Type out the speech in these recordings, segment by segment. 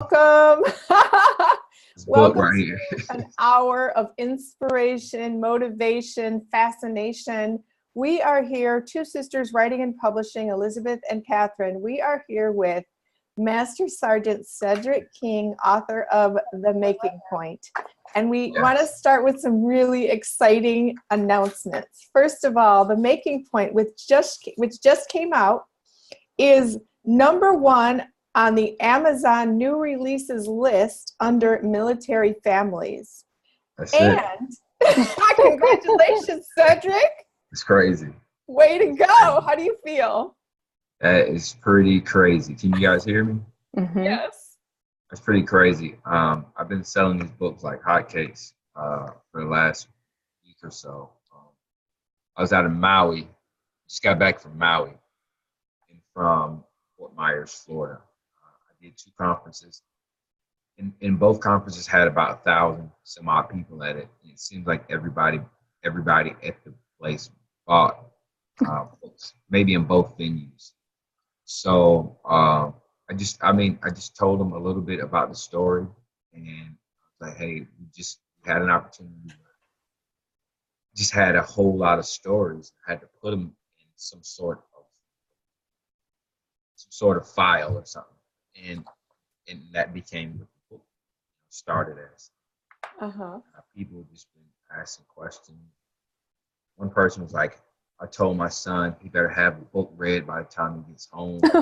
Welcome. This book Welcome right here. to an hour of inspiration, motivation, fascination. We are here, two sisters writing and publishing, Elizabeth and Catherine. We are here with Master Sergeant Cedric King, author of The Making Point. And we want to Yes. start with some really exciting announcements. First of all, The Making Point, which just came out, is #1 on the Amazon new releases list under military families. That's it. And congratulations, Cedric. It's crazy. Way to go. How do you feel? That is pretty crazy. Can you guys hear me? Yes. That's pretty crazy. I've been selling these books like hotcakes for the last week or so. I was out in Maui. Just got back from Maui and from Fort Myers, Florida. I did 2 conferences. And both conferences had about 1,000 some odd people at it. And it seems like everybody at the place bought books, maybe in both venues. So I just told them a little bit about the story, and I was like, hey, we had an opportunity. Just had a whole lot of stories. I had to put them in some sort of file or something, and that became what the book started as. People have just been asking questions. One person was like, I told my son he better have the book read by the time he gets home. It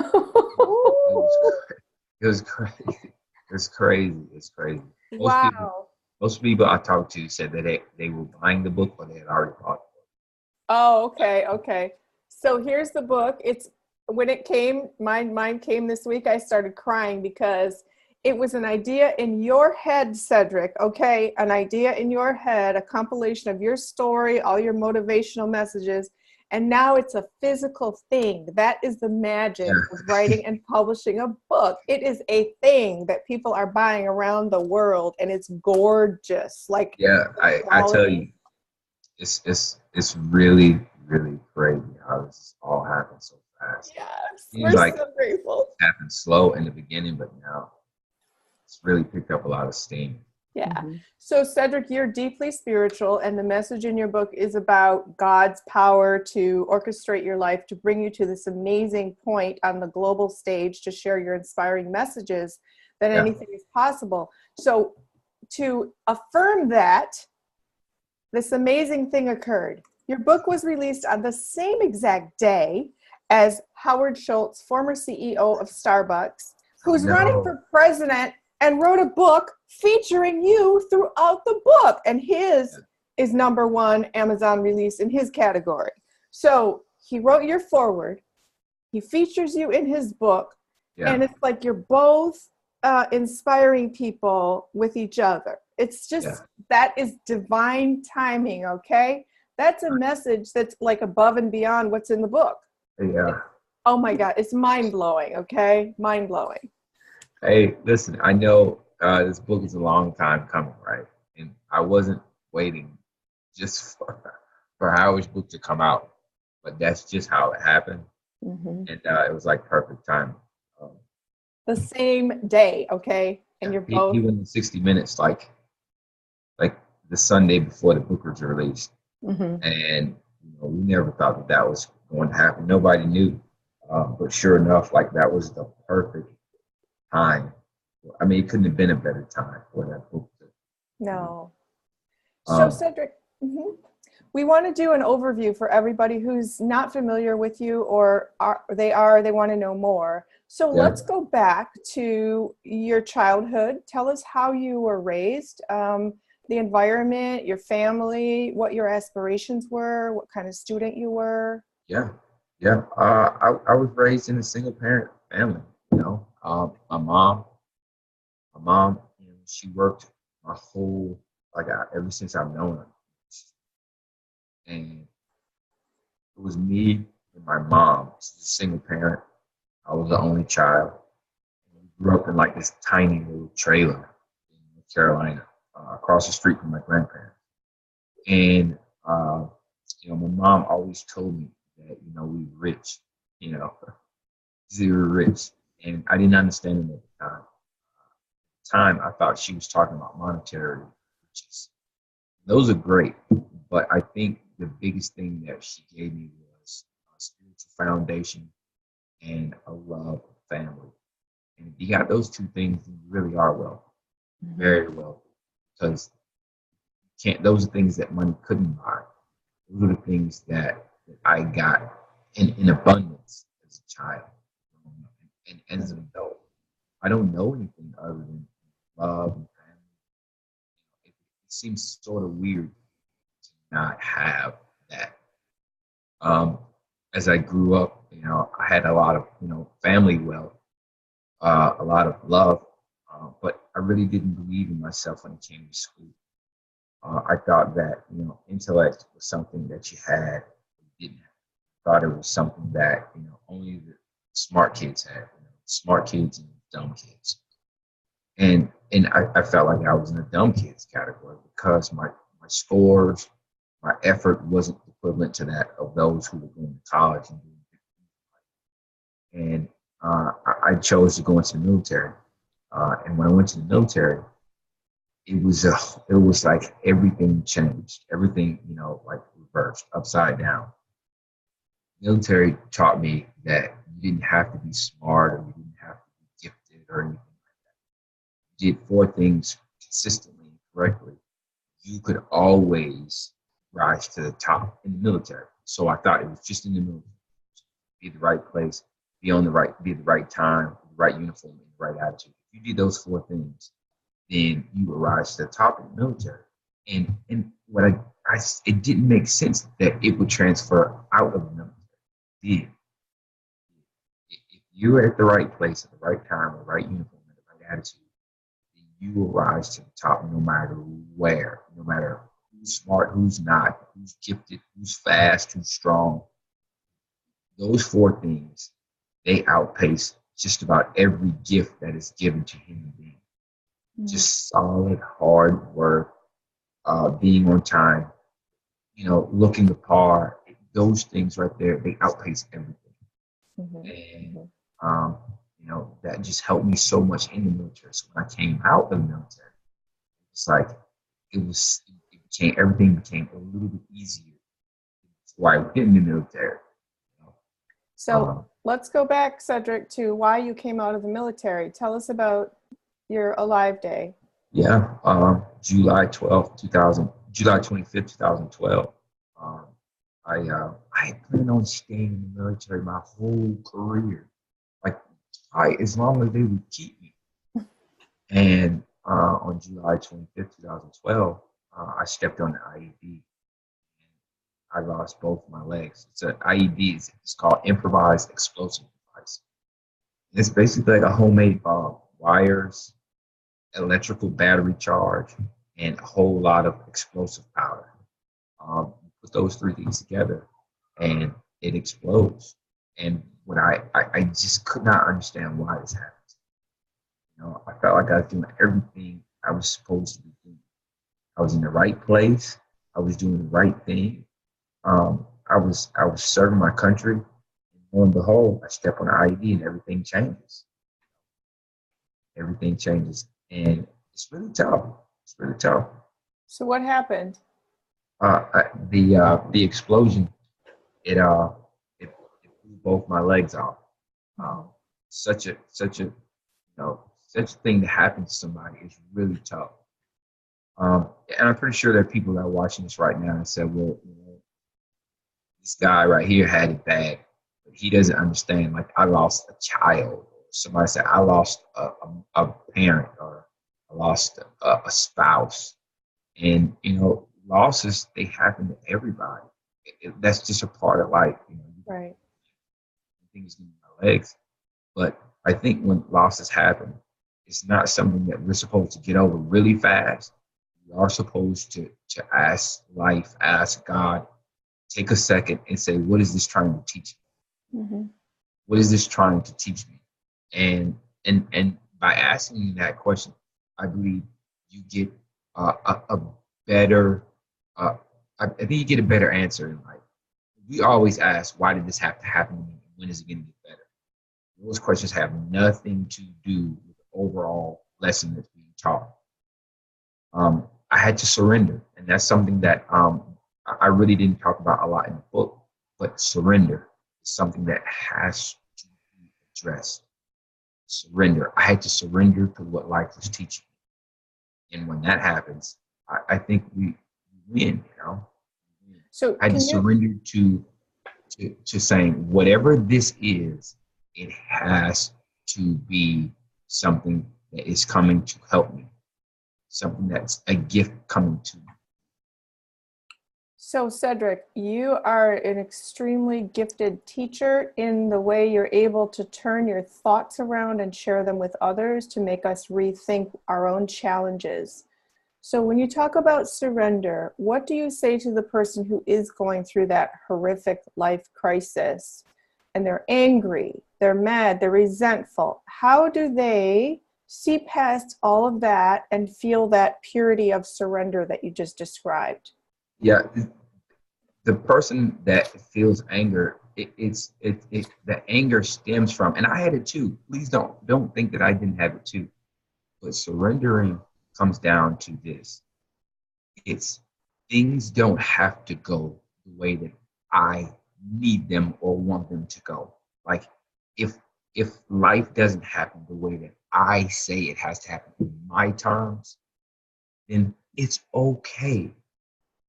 was crazy. It's crazy. It's crazy. Wow. Most people I talked to said that they were buying the book, but they had already bought the book. Oh, okay. So here's the book. When it came, mine came this week, I started crying because it was an idea in your head, Cedric, okay? An idea in your head, a compilation of your story, all your motivational messages, and now it's a physical thing. That is the magic of writing and publishing a book. It is a thing that people are buying around the world, and it's gorgeous. Like, I tell you, it's really, really crazy how this all happened so fast. Yes, Seems we're like so grateful. it happened slow in the beginning, but now it's really picked up a lot of steam. Yeah. So Cedric, you're deeply spiritual, and the message in your book is about God's power to orchestrate your life, to bring you to this amazing point on the global stage, to share your inspiring messages that anything is possible. So to affirm that, this amazing thing occurred. Your book was released on the same exact day as Howard Schultz, former CEO of Starbucks, who's running for president and wrote a book featuring you throughout the book. And his is #1 Amazon release in his category. So he wrote your foreword. He features you in his book. And it's like you're both inspiring people with each other. It's just, that is divine timing, okay? That's a message that's like above and beyond what's in the book. Yeah. Oh my God, it's mind-blowing, okay? Mind-blowing. Hey, listen, I know this book is a long time coming, right? And I wasn't waiting just for Howard's book to come out, but that's just how it happened. And it was like perfect time. The same day, okay? And you're both. He went in 60 Minutes, like the Sunday before the book was released. And we never thought that was going to happen. Nobody knew. But sure enough, like that was the perfect time. I mean, it couldn't have been a better time for that book. No. So Cedric, we want to do an overview for everybody who's not familiar with you, or they want to know more. So let's go back to your childhood. Tell us how you were raised, the environment, your family, what your aspirations were, what kind of student you were. I was raised in a single parent family. My mom, she worked my whole, ever since I've known her. And it was me and my mom. She's a single parent. I was the only child. We grew up in this tiny little trailer in North Carolina, across the street from my grandparents. And my mom always told me that we were rich. We were rich, and I didn't understand it at the time. time, I thought she was talking about monetary riches. Those are great, but I think the biggest thing that she gave me was a spiritual foundation and a love of family. And if you got those two things, you really are wealthy, very wealthy, because those are things that money couldn't buy. Those are the things that I got in abundance as a child and as an adult. I don't know anything other than love and family. It seems sort of weird to not have that. As I grew up, I had a lot of, family wealth, a lot of love, but I really didn't believe in myself when it came to school. I thought that, intellect was something that you had, you didn't have. I thought it was something that, only the smart kids had, smart kids and dumb kids. And I felt like I was in the dumb kids category because my scores, my effort wasn't equivalent to that of those who were going to college and doing different things. And I chose to go into the military. And when I went to the military, it was like everything changed. Everything, like reversed, upside down. Military taught me that you didn't have to be smart or you didn't have to be gifted or anything like that. You did 4 things consistently and correctly. You could always rise to the top in the military. So I thought it was just in the military. Be the right place, be at the right time, the right uniform, and the right attitude. If you did those 4 things, then you would rise to the top in the military. And what it didn't make sense that it would transfer out of the military. If you're at the right place at the right time, the right uniform, and the right attitude, then you will rise to the top no matter where, no matter who's smart, who's not, who's gifted, who's fast, who's strong. Those 4 things, they outpace just about every gift that is given to human beings. Just solid, hard work, being on time, looking the par. Those things right there, they outpace everything. And, that just helped me so much in the military. So when I came out of the military, it's like everything became a little bit easier. That's why I went in the military. So let's go back, Cedric, to why you came out of the military. Tell us about your Alive Day. Yeah, July 25th, 2012. I had planned on staying in the military my whole career, like as long as they would keep me. And on July 25th, 2012, I stepped on the IED. I lost both my legs. It's an IED. It's called improvised explosive device. It's basically like a homemade bomb, wires, electrical battery charge, and a whole lot of explosive powder. Put those 3 things together, and it explodes. And when I just could not understand why this happened. I felt like I was doing everything I was supposed to be doing. I was in the right place. I was doing the right thing. I was serving my country. And lo and behold, I step on an IED and everything changes. Everything changes. And it's really tough. It's really tough. So what happened? The explosion, it blew both my legs off. Such a thing to happen to somebody is really tough. And I'm pretty sure there are people that are watching this right now and said, well, this guy right here had it bad, but he doesn't understand. Like, I lost a child. Somebody said, I lost a parent, or I lost a spouse. And, losses, they happen to everybody. That's just a part of life. Right. Things in my legs. But I think when losses happen, it's not something that we're supposed to get over really fast. We are supposed to ask life, ask God, take a second and say, what is this trying to teach me? What is this trying to teach me? And by asking that question, I believe you get a better, I think you get a better answer in life. We always ask, why did this have to happen to me? When is it going to get better? Those questions have nothing to do with the overall lesson that's being taught. I had to surrender, and that's something that I really didn't talk about a lot in the book. But surrender is something that has to be addressed. Surrender. I had to surrender to what life was teaching me, and when that happens, I think we win. You know, So I had to surrender to saying whatever this is, it has to be something that is coming to help me, something that's a gift coming to me. So, Cedric, you are an extremely gifted teacher in the way you're able to turn your thoughts around and share them with others to make us rethink our own challenges. So when you talk about surrender, what do you say to the person who is going through that horrific life crisis and they're angry, they're mad, they're resentful? How do they see past all of that and feel that purity of surrender that you just described? Yeah, the person that feels anger, the anger stems from, and I had it too. Please don't think that I didn't have it too. But surrendering comes down to this: it's things don't have to go the way that I need them or want them to go. Like if life doesn't happen the way that I say it has to happen in my terms, then it's okay.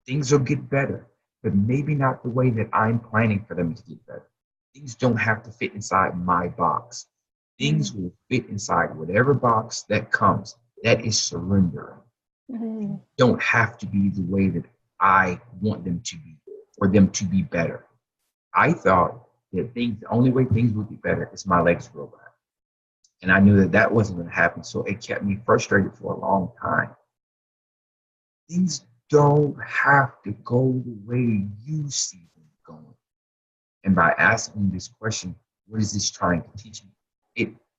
Things will get better, but maybe not the way that I'm planning for them to get better. Things don't have to fit inside my box. Things will fit inside whatever box that comes. That is surrendering. Mm-hmm. Don't have to be the way that I want them to be for them to be better. I thought that the only way things would get better is my legs grow back. And I knew that that wasn't going to happen. So it kept me frustrated for a long time. Things don't have to go the way you see them going. And by asking this question, what is this trying to teach me?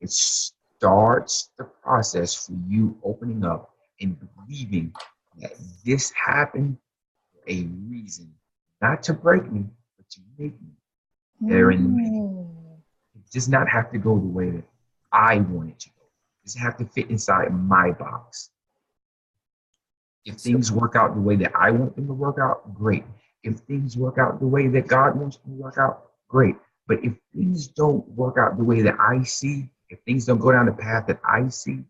It starts the process for you opening up and believing that this happened for a reason, not to break me, but to make me better in the making. It does not have to go the way that I want it to go. It doesn't have to fit inside my box. If things work out the way that I want them to work out, great. If things work out the way that God wants them to work out, great. But if things don't work out the way that I see, if things don't go down the path that I see,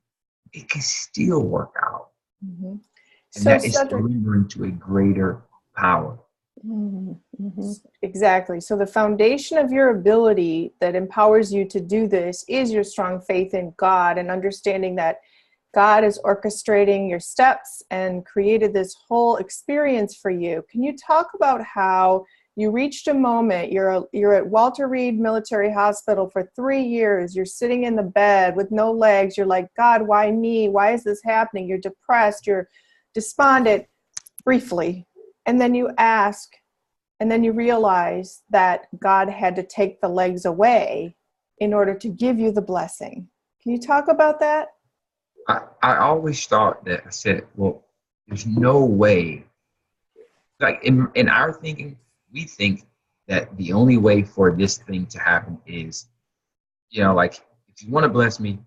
it can still work out. Mm-hmm. And so that is Cedric, surrendering to a greater power. Mm-hmm. Exactly. So the foundation of your ability that empowers you to do this is your strong faith in God and understanding that God is orchestrating your steps and created this whole experience for you. Can you talk about how you reached a moment, you're at Walter Reed Military Hospital for 3 years, you're sitting in the bed with no legs, you're like, God, why me? Why is this happening? You're depressed, you're despondent, briefly. And then you ask, and then you realize that God had to take the legs away in order to give you the blessing. Can you talk about that? I always thought that I said, well, there's no way. Like in our thinking, we think that the only way for this thing to happen is, like if you want to bless me,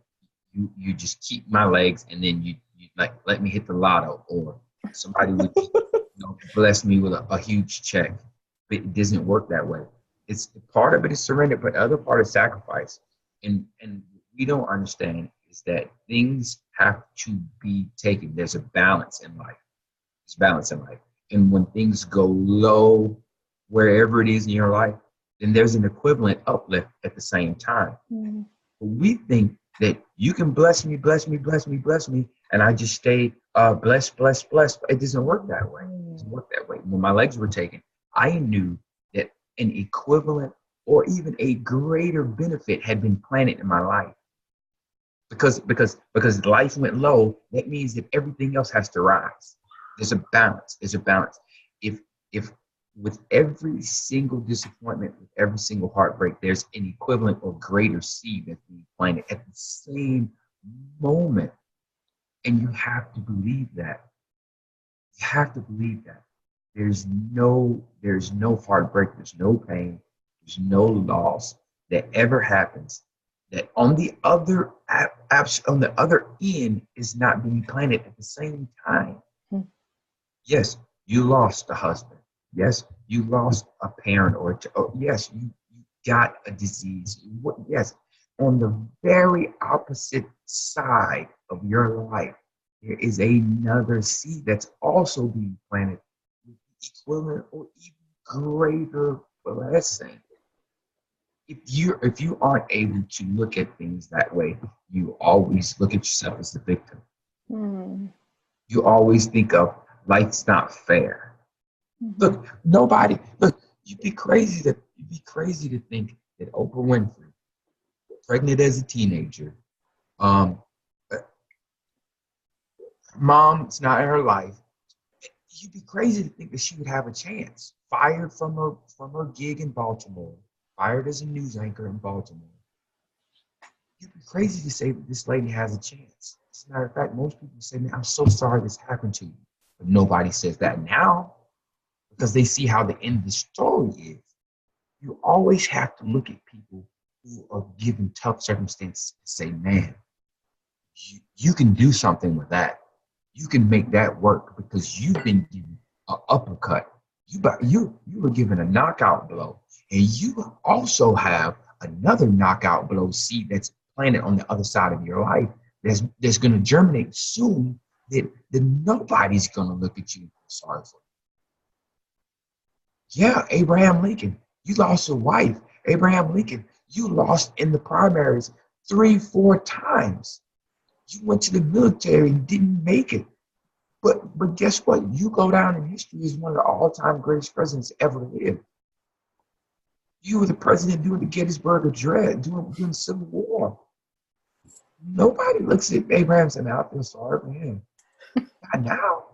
you just keep my legs and then you like let me hit the lotto, or somebody would just, bless me with a huge check. But it doesn't work that way. It's part of it is surrender, but the other part is sacrifice. And we don't understand is that things have to be taken. There's a balance in life. There's balance in life. And when things go low, wherever it is in your life, then there's an equivalent uplift at the same time. Mm-hmm. We think that you can bless me, and I just stay blessed. It doesn't work that way. It doesn't work that way. When my legs were taken, I knew that an equivalent or even a greater benefit had been planted in my life. Because life went low, that means that everything else has to rise. There's a balance. If with every single disappointment, with every single heartbreak, there's an equivalent or greater seed that's being planted at the same moment. And you have to believe that. You have to believe that. There's no heartbreak, there's no pain, there's no loss that ever happens that on the other on the other end is not being planted at the same time. Yes, you lost a husband. Yes, you lost a parent yes, you got a disease. Yes, on the very opposite side of your life, there is another seed that's also being planted with equivalent or even greater blessing. If you aren't able to look at things that way, you always look at yourself as the victim. You always think of life's not fair. Look, you'd be crazy to think that Oprah Winfrey, pregnant as a teenager, mom's not in her life. You'd be crazy to think that she would have a chance. Fired from her gig in Baltimore, fired as a news anchor in Baltimore. You'd be crazy to say that this lady has a chance. As a matter of fact, most people say, man, I'm so sorry this happened to you. But nobody says that now because they see how the end of the story is. You always have to look at people who are given tough circumstances and say, man, you can do something with that. You can make that work because you've been given an uppercut. You were given a knockout blow. And you also have another knockout blow seed that's planted on the other side of your life that's going to germinate soon that nobody's going to look at you and feel sorry for. Yeah, Abraham Lincoln, you lost a wife. Abraham Lincoln, you lost in the primaries 3-4 times. You went to the military and didn't make it. But guess what? You go down in history as one of the all-time greatest presidents ever lived. You were the president during the Gettysburg Address, during the Civil War. Nobody looks at Abraham and says, I feel sorry for him. Not now.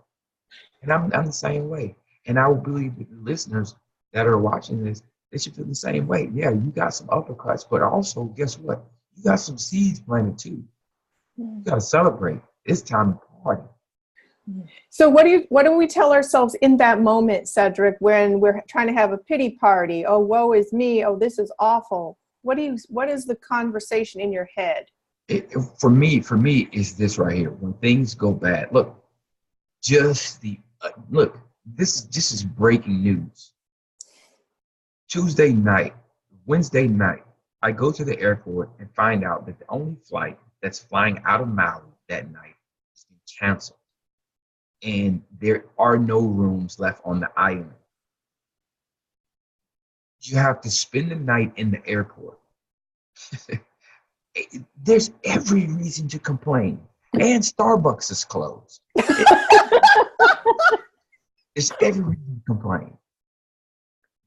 And I'm the same way. And I would believe that the listeners that are watching this, they should feel the same way. Yeah, you got some uppercuts, but also, guess what? You got some seeds planted too. You got to celebrate. It's time to party. So what do we tell ourselves in that moment, Cedric, when we're trying to have a pity party? Oh, woe is me. Oh, this is awful. What is the conversation in your head? For me, is this right here. When things go bad, look, this is breaking news. Wednesday night, I go to the airport and find out that the only flight that's flying out of Maui that night has been canceled. And there are no rooms left on the island. You have to spend the night in the airport. There's every reason to complain. And Starbucks is closed. There's every reason to complain.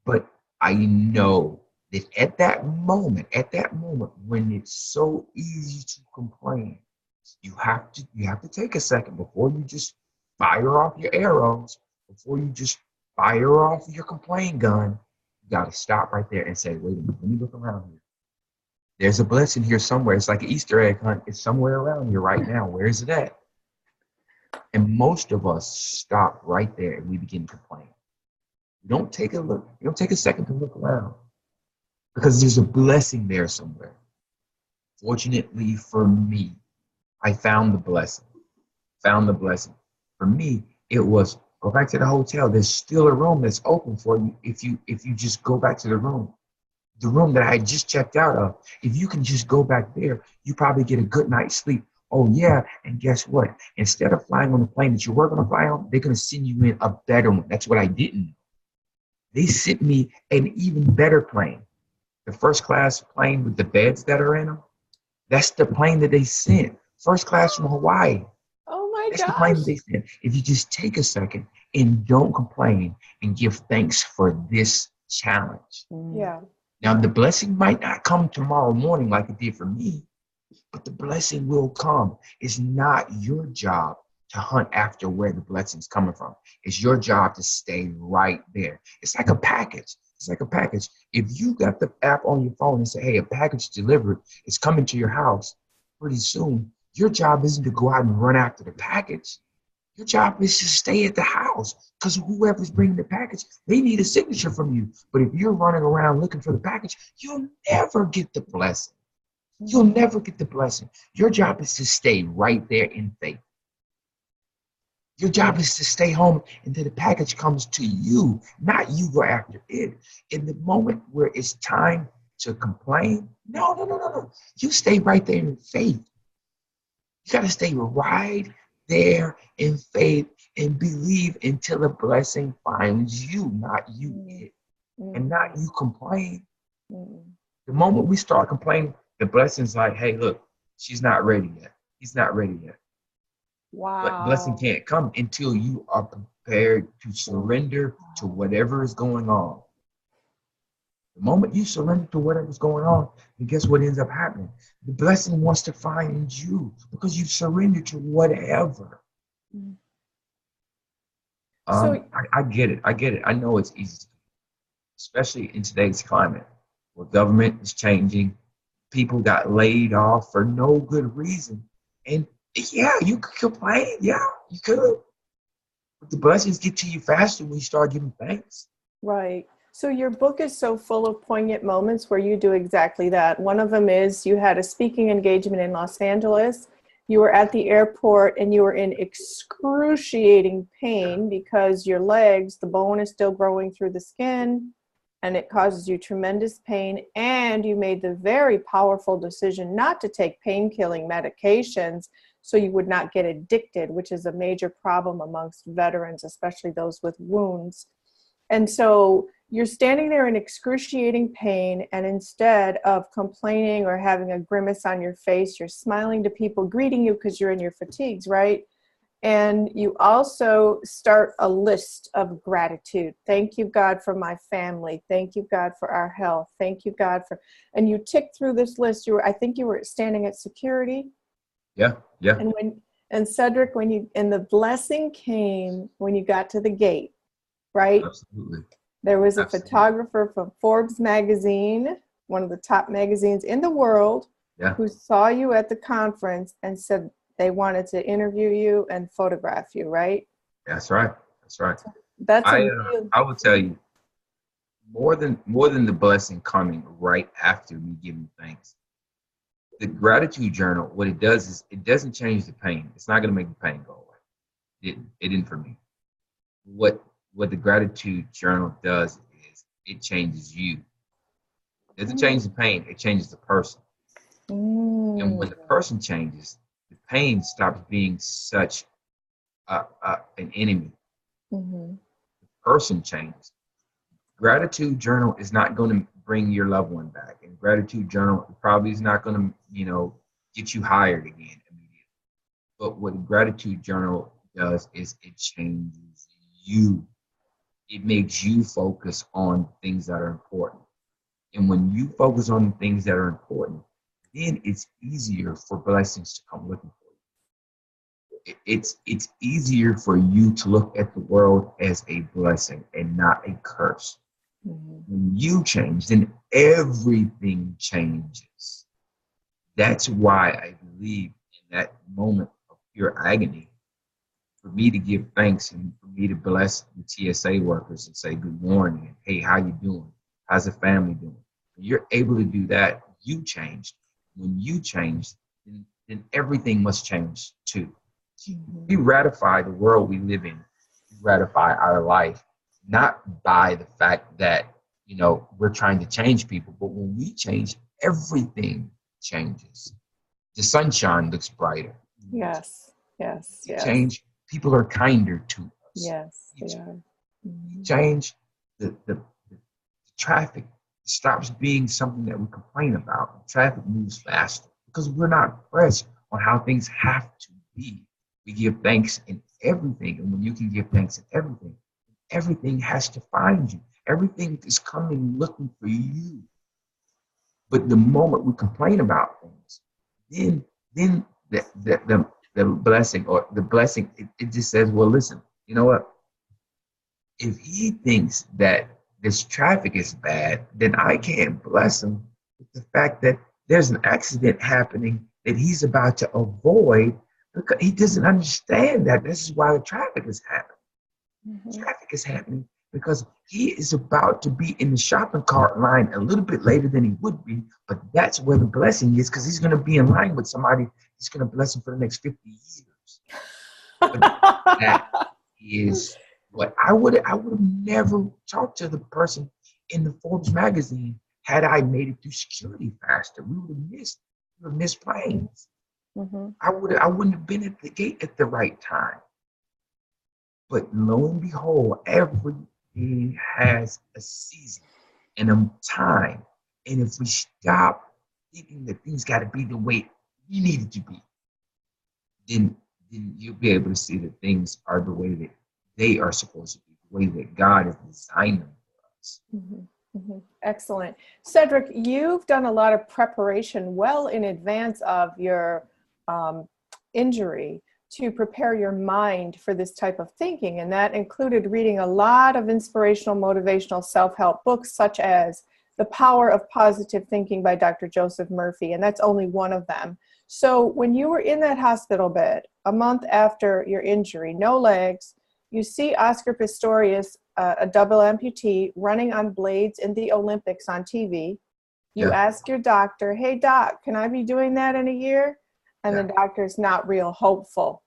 But I know that at that moment, when it's so easy to complain, you have to take a second before you just fire off your arrows, before you just fire off your complaint gun. You got to stop right there and say, wait a minute, let me look around here. There's a blessing here somewhere. It's like an Easter egg hunt. It's somewhere around here right now. Where is it at? And most of us stop right there and we begin to complain. You don't take a look. You don't take a second to look around because there's a blessing there somewhere. Fortunately for me, I found the blessing. For me, it was go back to the hotel. There's still a room that's open for you if you just go back to the room that I had just checked out of. If you can just go back there, you probably get a good night's sleep. Oh yeah, and guess what? Instead of flying on the plane that you were going to fly on, they're going to send you in a better one. That's what I didn't know. They sent me an even better plane. The first class plane with the beds that are in them, that's the plane that they sent. First class from Hawaii. Oh my gosh. That's the plane that they sent. If you just take a second and don't complain and give thanks for this challenge. Yeah. Now, the blessing might not come tomorrow morning like it did for me, but the blessing will come. It's not your job to hunt after where the blessing's coming from. It's your job to stay right there. It's like a package. If you got the app on your phone and say, hey, a package delivered, it's coming to your house pretty soon, your job isn't to go out and run after the package. Your job is to stay at the house because whoever's bringing the package, they need a signature from you. But if you're running around looking for the package, you'll never get the blessing. You'll never get the blessing. Your job is to stay right there in faith. Your job is to stay home until the package comes to you, not you go after it. In the moment where it's time to complain, no. You stay right there in faith. You got to stay right there in faith and believe until the blessing finds you, not you it, and not you complain. The moment we start complaining, the blessing's like, hey, look, she's not ready yet. He's not ready yet. Wow. But blessing can't come until you are prepared to surrender to whatever is going on. The moment you surrender to whatever's going on, then guess what ends up happening? The blessing wants to find you because you surrender to whatever. I get it. I know it's easy, especially in today's climate where government is changing. People got laid off for no good reason. And yeah, you could complain. Yeah, you could. But the blessings get to you faster when you start giving thanks. Right. So your book is so full of poignant moments where you do exactly that. One of them is you had a speaking engagement in Los Angeles. You were at the airport and you were in excruciating pain because your legs, the bone is still growing through the skin, and it causes you tremendous pain. And you made the very powerful decision not to take pain-killing medications so you would not get addicted, which is a major problem amongst veterans, especially those with wounds. And so you're standing there in excruciating pain, and instead of complaining or having a grimace on your face, you're smiling to people greeting you because you're in your fatigues, right? And you also start a list of gratitude. Thank you, God, for my family. Thank you, God, for our health. Thank you, God, for, and you tick through this list. I think you were standing at security. Yeah. And Cedric, and the blessing came when you got to the gate, right? Absolutely. There was a photographer from Forbes magazine, one of the top magazines in the world, who saw you at the conference and said they wanted to interview you and photograph you, right? That's right. I would tell you, more than the blessing coming right after me giving thanks. The gratitude journal, what it does is it doesn't change the pain. It's not going to make the pain go away. It didn't for me. What the gratitude journal does is it changes you. It doesn't change the pain, it changes the person. And when the person changes, the pain stops being such an enemy. The person changes. Gratitude journal is not going to bring your loved one back. And gratitude journal probably is not going to, get you hired again immediately. But what the gratitude journal does is it changes you. It makes you focus on things that are important. And when you focus on the things that are important, then it's easier for blessings to come looking for you. It's easier for you to look at the world as a blessing and not a curse. When you change, then everything changes. That's why I believe in that moment of pure agony, for me to give thanks and for me to bless the TSA workers and say good morning and hey, how you doing? How's the family doing? When you're able to do that, you changed. When you change, then everything must change too. We ratify the world we live in. We ratify our life, not by the fact that, we're trying to change people, but when we change, everything changes. The sunshine looks brighter. Yes. Change. People are kinder to us. Yes, they are. Change. The traffic stops being something that we complain about. The traffic moves faster because we're not pressed on how things have to be. We give thanks in everything, and when you can give thanks in everything, everything has to find you. Everything is coming looking for you. But the moment we complain about things, then the blessing it just says, well, listen, you know what? If he thinks that this traffic is bad, then I can't bless him with the fact that there's an accident happening that he's about to avoid because he doesn't understand that this is why the traffic is happening. Traffic is happening because he is about to be in the shopping cart line a little bit later than he would be, but that's where the blessing is, because he's going to be in line with somebody that's going to bless him for the next 50 years. But that is what I would have never talked to the person in the Forbes magazine had I made it through security faster. We would have missed planes. Mm-hmm. I wouldn't have been at the gate at the right time. But lo and behold, everything has a season and a time. And if we stop thinking that things got to be the way we need it to be, then you'll be able to see that things are the way that they are supposed to be, the way that God has designed them for us. Mm-hmm. Mm-hmm. Excellent. Cedric, you've done a lot of preparation well in advance of your injury to prepare your mind for this type of thinking. And that included reading a lot of inspirational, motivational, self-help books, such as The Power of Positive Thinking by Dr. Joseph Murphy. And that's only one of them. So when you were in that hospital bed, a month after your injury, no legs, you see Oscar Pistorius, a double amputee, running on blades in the Olympics on TV. You ask your doctor, hey, doc, can I be doing that in a year? And the doctor's not real hopeful.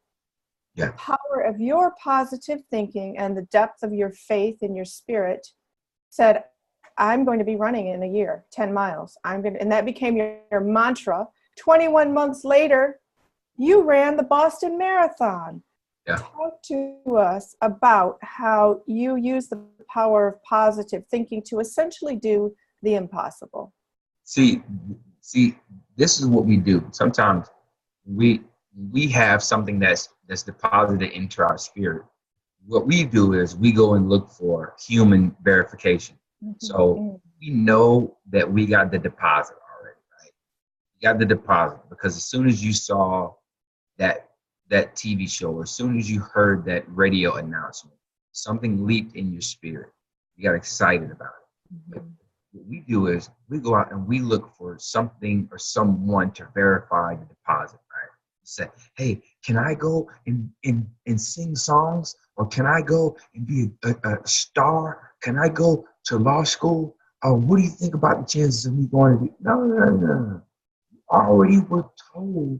The power of your positive thinking and the depth of your faith in your spirit said, I'm going to be running in a year, 10 miles. And that became your mantra. 21 months later, you ran the Boston Marathon. Yeah. Talk to us about how you use the power of positive thinking to essentially do the impossible. See, this is what we do. Sometimes we have something that's deposited into our spirit. What we do is we go and look for human verification. Mm-hmm. So we know that we got the deposit already, right? You got the deposit because as soon as you saw that TV show, or as soon as you heard that radio announcement, something leaped in your spirit. You got excited about it. Mm-hmm. But what we do is we go out and we look for something or someone to verify the deposit, right? Say, hey, can I go and sing songs? Or can I go and be a star? Can I go to law school? What do you think about the chances of me going to be? No. You already were told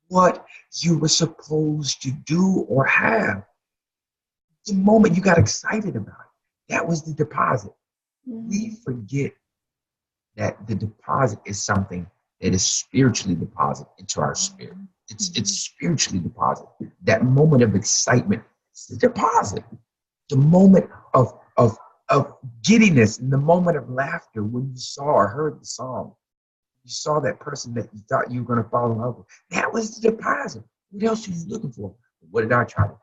what you were supposed to do or have. The moment you got excited about it, that was the deposit. Mm-hmm. We forget that the deposit is something that is spiritually deposited into our spirit. It's spiritually deposited. That moment of excitement is the deposit. The moment of giddiness and the moment of laughter when you saw or heard the song. You saw that person that you thought you were going to fall in love with. That was the deposit. What else are you looking for? What did I try to do?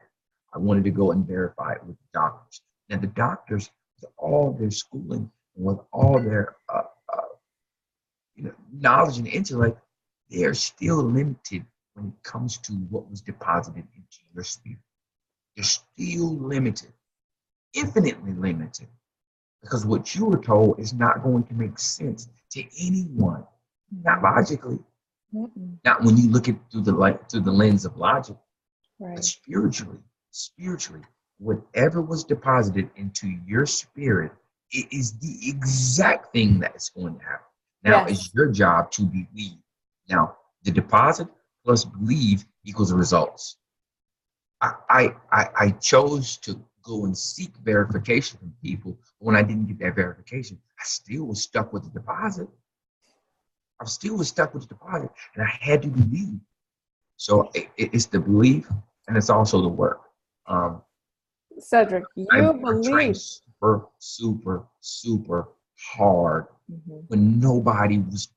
I wanted to go and verify it with the doctors. Now, the doctors, with all their schooling and with all their knowledge and intellect, they are still limited when it comes to what was deposited into your spirit. They're still limited, infinitely limited, because what you were told is not going to make sense to anyone. Not logically, not when you look at through the lens of logic, right. But spiritually, whatever was deposited into your spirit, it is the exact thing that is going to happen. Now, it's your job to believe. Now, the deposit plus believe equals results. I chose to go and seek verification from people. When I didn't get that verification, I still was stuck with the deposit. I still was stuck with the deposit, and I had to believe. So it's the belief, and it's also the work. Cedric, you believe super hard when nobody was.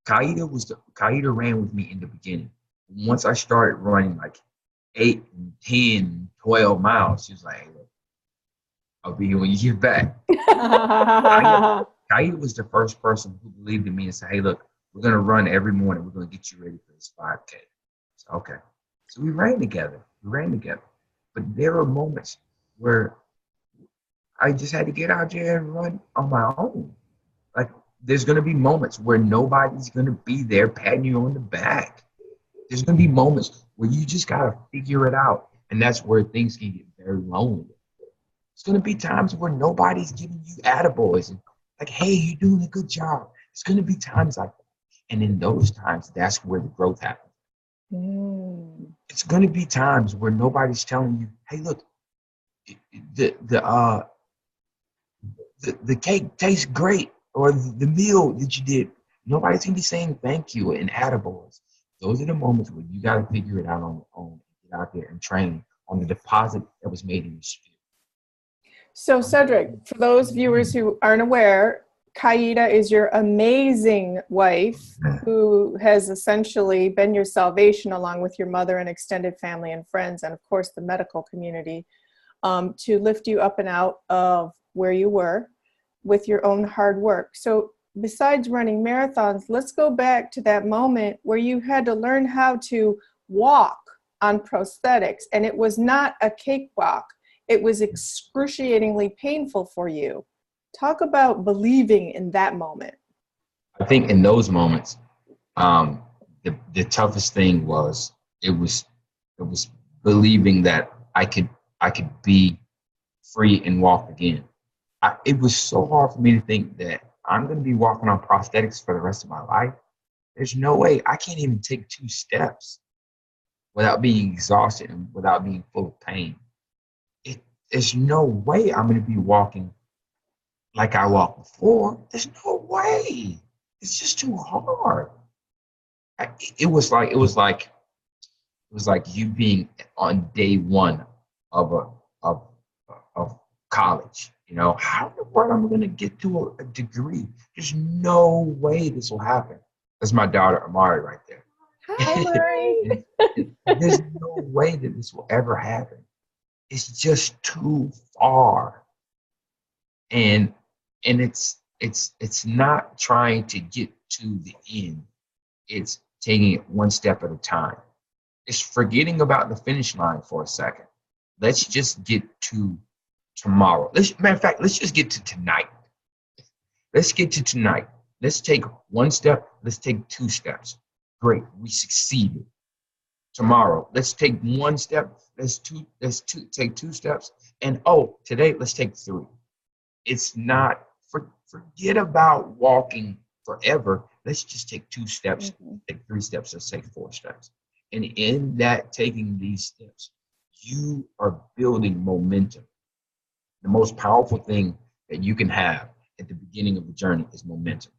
Kaida ran with me in the beginning. Once I started running like 8, 10, 12 miles, she was like, hey, look, I'll be here when you get back. Kaida was the first person who believed in me and said, hey, look, we're going to run every morning. We're going to get you ready for this 5K. So, okay. So we ran together. But there were moments where I just had to get out there and run on my own. Like, there's going to be moments where nobody's going to be there patting you on the back. There's going to be moments where you just got to figure it out. And that's where things can get very lonely. It's going to be times where nobody's giving you attaboys and like, hey, you're doing a good job. It's going to be times like that. And in those times, that's where the growth happens. It's going to be times where nobody's telling you, hey, look, the cake tastes great, or the meal that you did. Nobody's going to be saying thank you and attaboys. Those are the moments where you got to figure it out on your own. Get out there and train on the deposit that was made in your spirit. So, Cedric, for those viewers who aren't aware, Kaida is your amazing wife who has essentially been your salvation, along with your mother and extended family and friends, and of course the medical community, to lift you up and out of where you were with your own hard work. So besides running marathons, let's go back to that moment where you had to learn how to walk on prosthetics, and it was not a cakewalk. It was excruciatingly painful for you. Talk about believing in that moment. I think in those moments, the toughest thing was it was believing that I could be free and walk again. It was so hard for me to think that I'm going to be walking on prosthetics for the rest of my life. There's no way. I can't even take 2 steps without being exhausted and without being full of pain. There's no way I'm going to be walking like I walked before. There's no way. It's just too hard. It was like you being on day 1 of college. You know, how in the world am I going to get to a degree? There's no way this will happen. That's my daughter Amari right there. Hi, Amari. There's no way that this will ever happen. It's just too far. And it's not trying to get to the end. It's taking it one step at a time. It's forgetting about the finish line for a second. Let's just get to tomorrow. Matter of fact, let's just get to tonight. Let's get to tonight. Let's take 1 step. Let's take 2 steps. Great, we succeeded. Tomorrow, let's take 1 step. Let's take 2 steps. And today, let's take 3. It's not, forget about walking forever. Let's just take 2 steps, take 3 steps, let's take 4 steps. And in that taking these steps, you are building momentum. The most powerful thing that you can have at the beginning of the journey is momentum.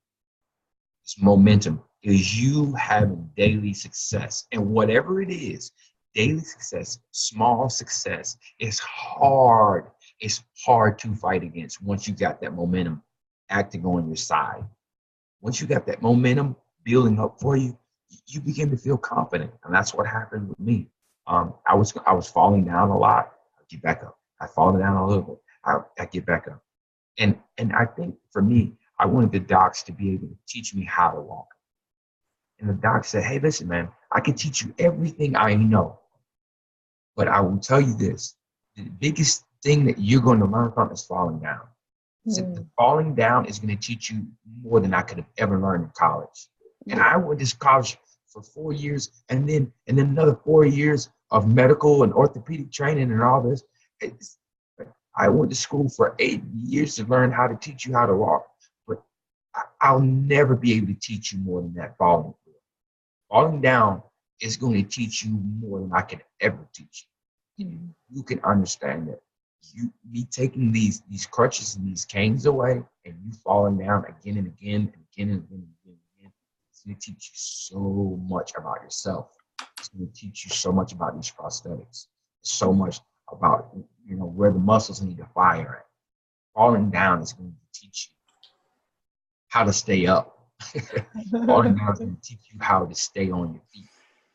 It's momentum is you having daily success. And whatever it is, daily success, small success, is hard. It's hard to fight against once you got that momentum acting on your side. Once you got that momentum building up for you, you begin to feel confident. And that's what happened with me. I was falling down a lot. I get back up. I fall down a little bit. I get back up. And I think for me, I wanted the docs to be able to teach me how to walk. And the doc said, hey, listen, man, I can teach you everything I know. But I will tell you this, the biggest thing that you're going to learn from is falling down. So falling down is going to teach you more than I could have ever learned in college. And I went to college for 4 years and then another 4 years of medical and orthopedic training and all this. I went to school for 8 years to learn how to teach you how to walk. But I'll never be able to teach you more than that falling. Falling down is going to teach you more than I can ever teach you. You can understand that me taking these crutches and these canes away and you falling down again and again and again and again and again and again, it's going to teach you so much about yourself. It's going to teach you so much about these prosthetics, so much about where the muscles need to fire at. Falling down is going to teach you how to stay up. Falling down is going to teach you how to stay on your feet.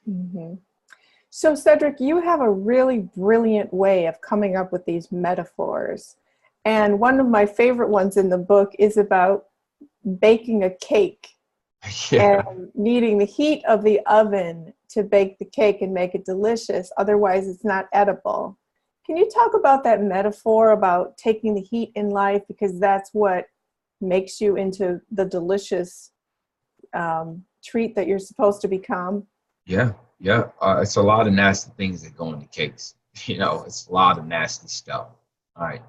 Mm-hmm. So, Cedric, you have a really brilliant way of coming up with these metaphors. And one of my favorite ones in the book is about baking a cake and needing the heat of the oven to bake the cake and make it delicious. Otherwise, it's not edible. Can you talk about that metaphor about taking the heat in life, because that's what makes you into the delicious treat that you're supposed to become? Yeah. It's a lot of nasty things that go into cakes. It's a lot of nasty stuff. All right,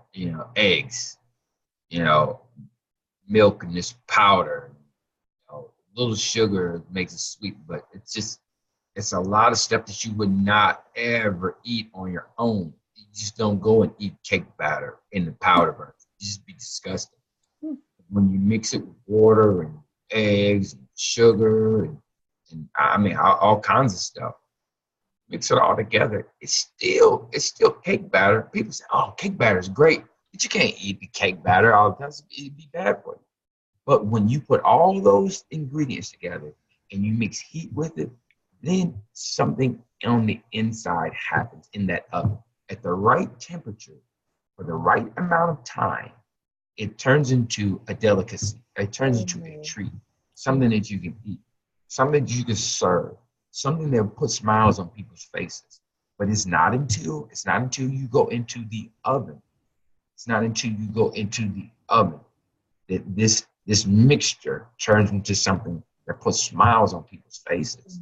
eggs, you know, milk and this powder, little sugar makes it sweet, but it's a lot of stuff that you would not ever eat on your own. You just don't go and eat cake batter in the powder burn. You just be disgusting. When you mix it with water and eggs and sugar and I mean all kinds of stuff, mix it all together. It's still cake batter. People say, "Oh, cake batter is great," but you can't eat the cake batter all the time. It'd be bad for you. But when you put all those ingredients together and you mix heat with it, then something on the inside happens in that oven. At the right temperature, for the right amount of time, it turns into a delicacy. It turns into a treat, something that you can eat, something that you can serve, something that will put smiles on people's faces. But it's not until you go into the oven. It's not until you go into the oven that this mixture turns into something that puts smiles on people's faces.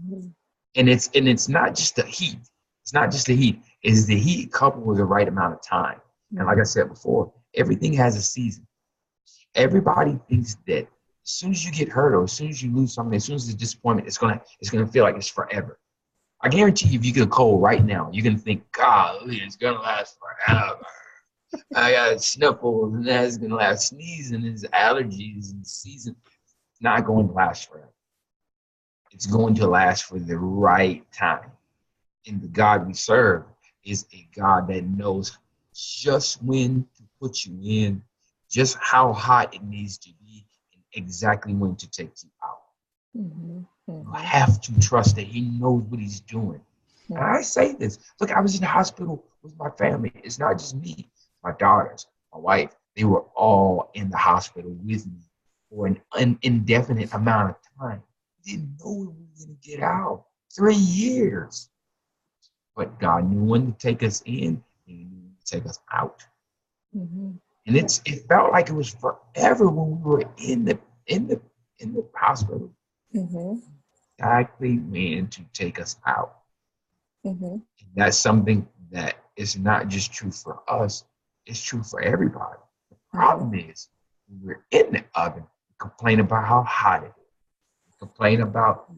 And it's not just the heat. It's not just the heat. It's the heat coupled with the right amount of time. And like I said before, everything has a season. Everybody thinks that as soon as you get hurt or as soon as you lose something, as soon as it's disappointment, it's gonna feel like it's forever. I guarantee you, if you get a cold right now, you're gonna think, golly, it's gonna last forever. I got sniffles and that's gonna last, sneezing and allergies and season. It's not going to last forever. It's going to last for the right time. And the God we serve is a God that knows just when to put you in, just how hot it needs to be, and exactly when to take you out. You have to trust that he knows what he's doing. And I say this, look, I was in the hospital with my family. It's not just me, my daughters, my wife. They were all in the hospital with me for an indefinite amount of time. We didn't know we were going to get out. 3 years. But God knew when to take us in and he knew when to take us out. And it felt like it was forever when we were in the hospital. Exactly when to take us out. And that's something that is not just true for us, it's true for everybody. The problem is when we're in the oven, we complain about how hot it is. We complain about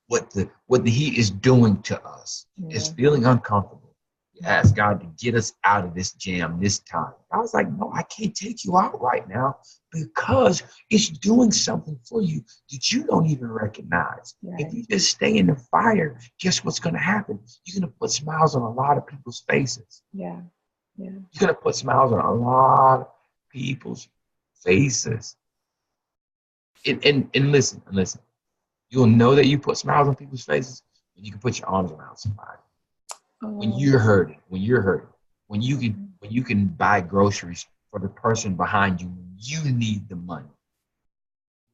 what the heat is doing to us. It's feeling uncomfortable. We ask God to get us out of this jam this time. I was like, no, I can't take you out right now because it's doing something for you that you don't even recognize. If you just stay in the fire, guess what's going to happen? You're going to put smiles on a lot of people's faces. You're going to put smiles on a lot of people's faces. And listen. You'll know that you put smiles on people's faces when you can put your arms around somebody. When you're hurting, when you can buy groceries for the person behind you when you need the money.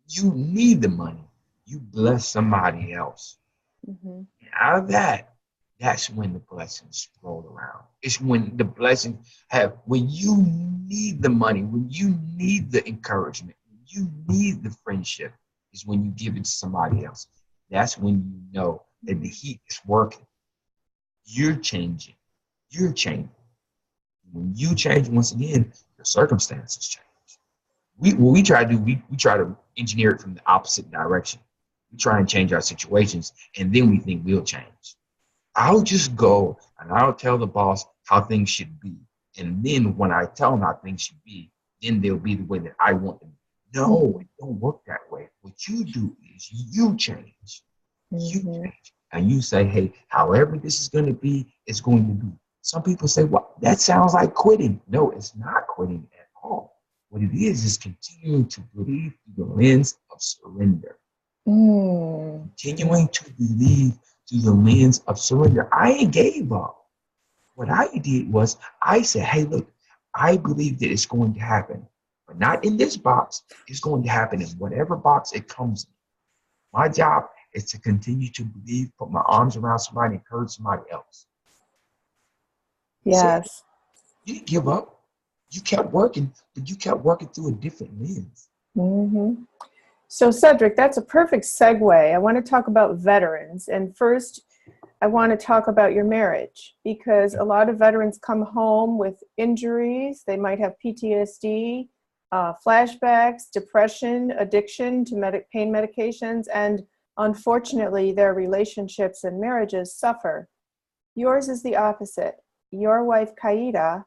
You need the money. You bless somebody else. And out of that, that's when the blessings roll around. It's when the blessings when you need the money, when you need the encouragement, when you need the friendship, is when you give it to somebody else. That's when you know that the heat is working. You're changing. When you change, once again, your circumstances change. We try to engineer it from the opposite direction. We try and change our situations, and then we think we'll change. I'll just go and I'll tell the boss how things should be. And then when I tell them how things should be, then they'll be the way that I want them. No, it don't work that way. What you do is you change. You change. And you say, hey, however this is going to be, it's going to be. Some people say, well, that sounds like quitting. No, it's not quitting at all. What it is continuing to believe through the lens of surrender. Continuing to believe through the lens of surrender. I ain't gave up. What I did was I said, hey, look, I believe that it's going to happen. But not in this box. It's going to happen in whatever box it comes in. My job is to continue to believe, put my arms around somebody, encourage somebody else. Yes. So you didn't give up. You kept working, but you kept working through a different lens. So Cedric, that's a perfect segue. I want to talk about veterans. And first, I want to talk about your marriage, because a lot of veterans come home with injuries. They might have PTSD, flashbacks, depression, addiction to pain medications, and unfortunately, their relationships and marriages suffer. Yours is the opposite. Your wife, Qaida,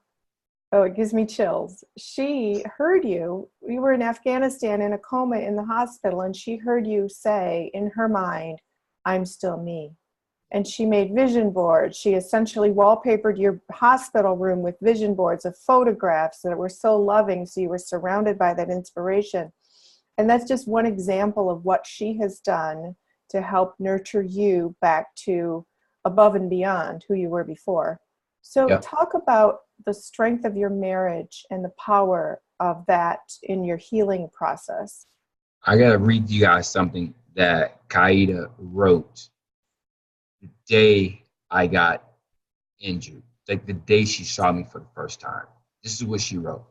oh, it gives me chills. She heard you. You were in Afghanistan in a coma in the hospital, and she heard you say in her mind, I'm still me. And she made vision boards. She essentially wallpapered your hospital room with vision boards of photographs that were so loving, so you were surrounded by that inspiration. And that's just one example of what she has done to help nurture you back to above and beyond who you were before. So talk about the strength of your marriage and the power of that in your healing process. I got to read you guys something that Qaida wrote the day I got injured, like the day she saw me for the first time. This is what she wrote.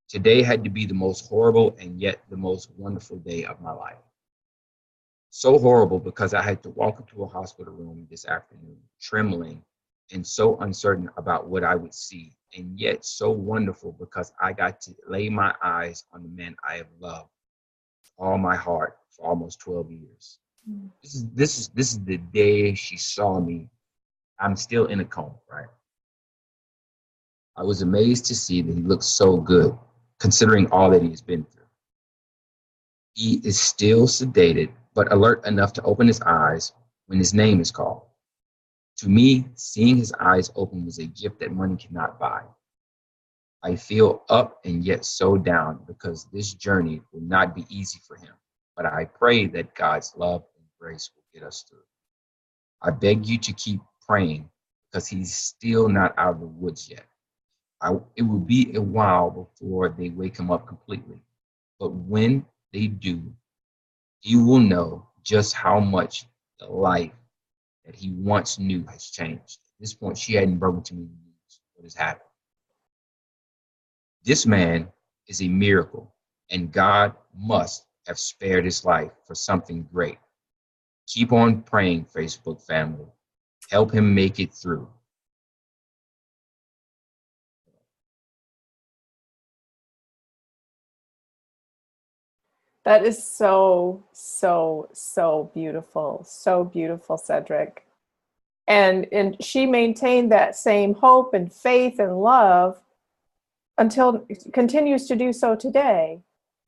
Today had to be the most horrible and yet the most wonderful day of my life. So horrible because I had to walk into a hospital room this afternoon, trembling and so uncertain about what I would see, and yet so wonderful because I got to lay my eyes on the man I have loved with all my heart for almost 12 years. This is the day she saw me. I'm still in a coma, right? I was amazed to see that he looked so good, considering all that he has been through. He is still sedated, but alert enough to open his eyes when his name is called. To me, seeing his eyes open was a gift that money cannot buy. I feel up and yet so down because this journey will not be easy for him, but I pray that God's love and grace will get us through. I beg you to keep praying because he's still not out of the woods yet. It will be a while before they wake him up completely, but when they do, he will know just how much the life that he once knew has changed. At this point, she hadn't broken to me the news what has happened. This man is a miracle, and God must have spared his life for something great. Keep on praying, Facebook family. Help him make it through. That is so, so, so beautiful. So beautiful, Cedric. And she maintained that same hope and faith and love until continues to do so today.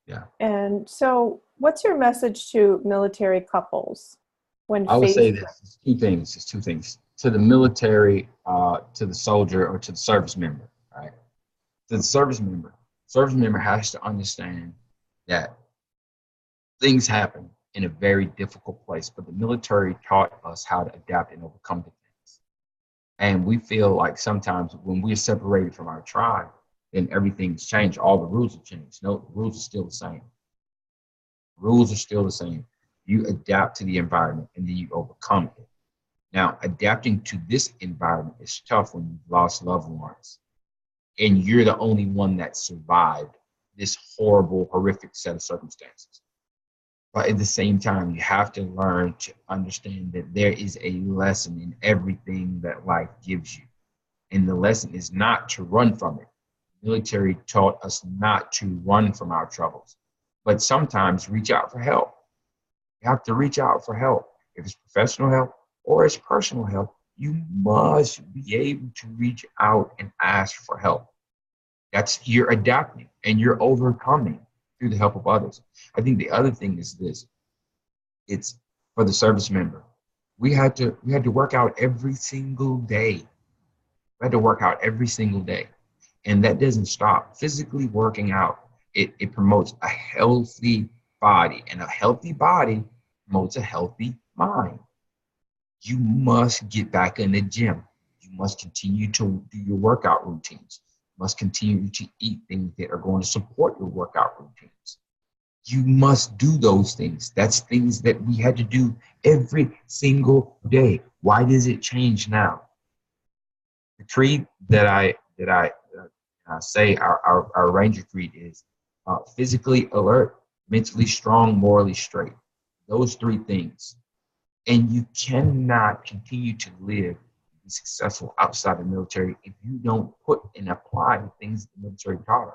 Yeah. And so what's your message to military couples when I would say faced this. It's two things. To the military, to the soldier, or to the service member, right? To the service member has to understand that things happen in a very difficult place, but the military taught us how to adapt and overcome the things. And we feel like sometimes when we're separated from our tribe, then everything's changed. All the rules have changed. No, the rules are still the same. Rules are still the same. You adapt to the environment and then you overcome it. Now, adapting to this environment is tough when you've lost loved ones and you're the only one that survived this horrible, horrific set of circumstances. But at the same time, you have to learn to understand that there is a lesson in everything that life gives you. And the lesson is not to run from it. The military taught us not to run from our troubles, but sometimes reach out for help. You have to reach out for help. If it's professional help or it's personal help, you must be able to reach out and ask for help. You're adapting and you're overcoming through the help of others. I think the other thing is this. It's for the service member. We had to work out every single day. We had to work out every single day. And that doesn't stop. Physically working out, it promotes a healthy body. And a healthy body promotes a healthy mind. You must get back in the gym. You must continue to do your workout routines. You must continue to eat things that are going to support your workout routines. You must do those things. That's things that we had to do every single day. Why does it change now? The creed that I say our Ranger creed is physically alert, mentally strong, morally straight. Those three things. And you cannot continue to live and be successful outside the military if you don't put and apply the things the military taught us.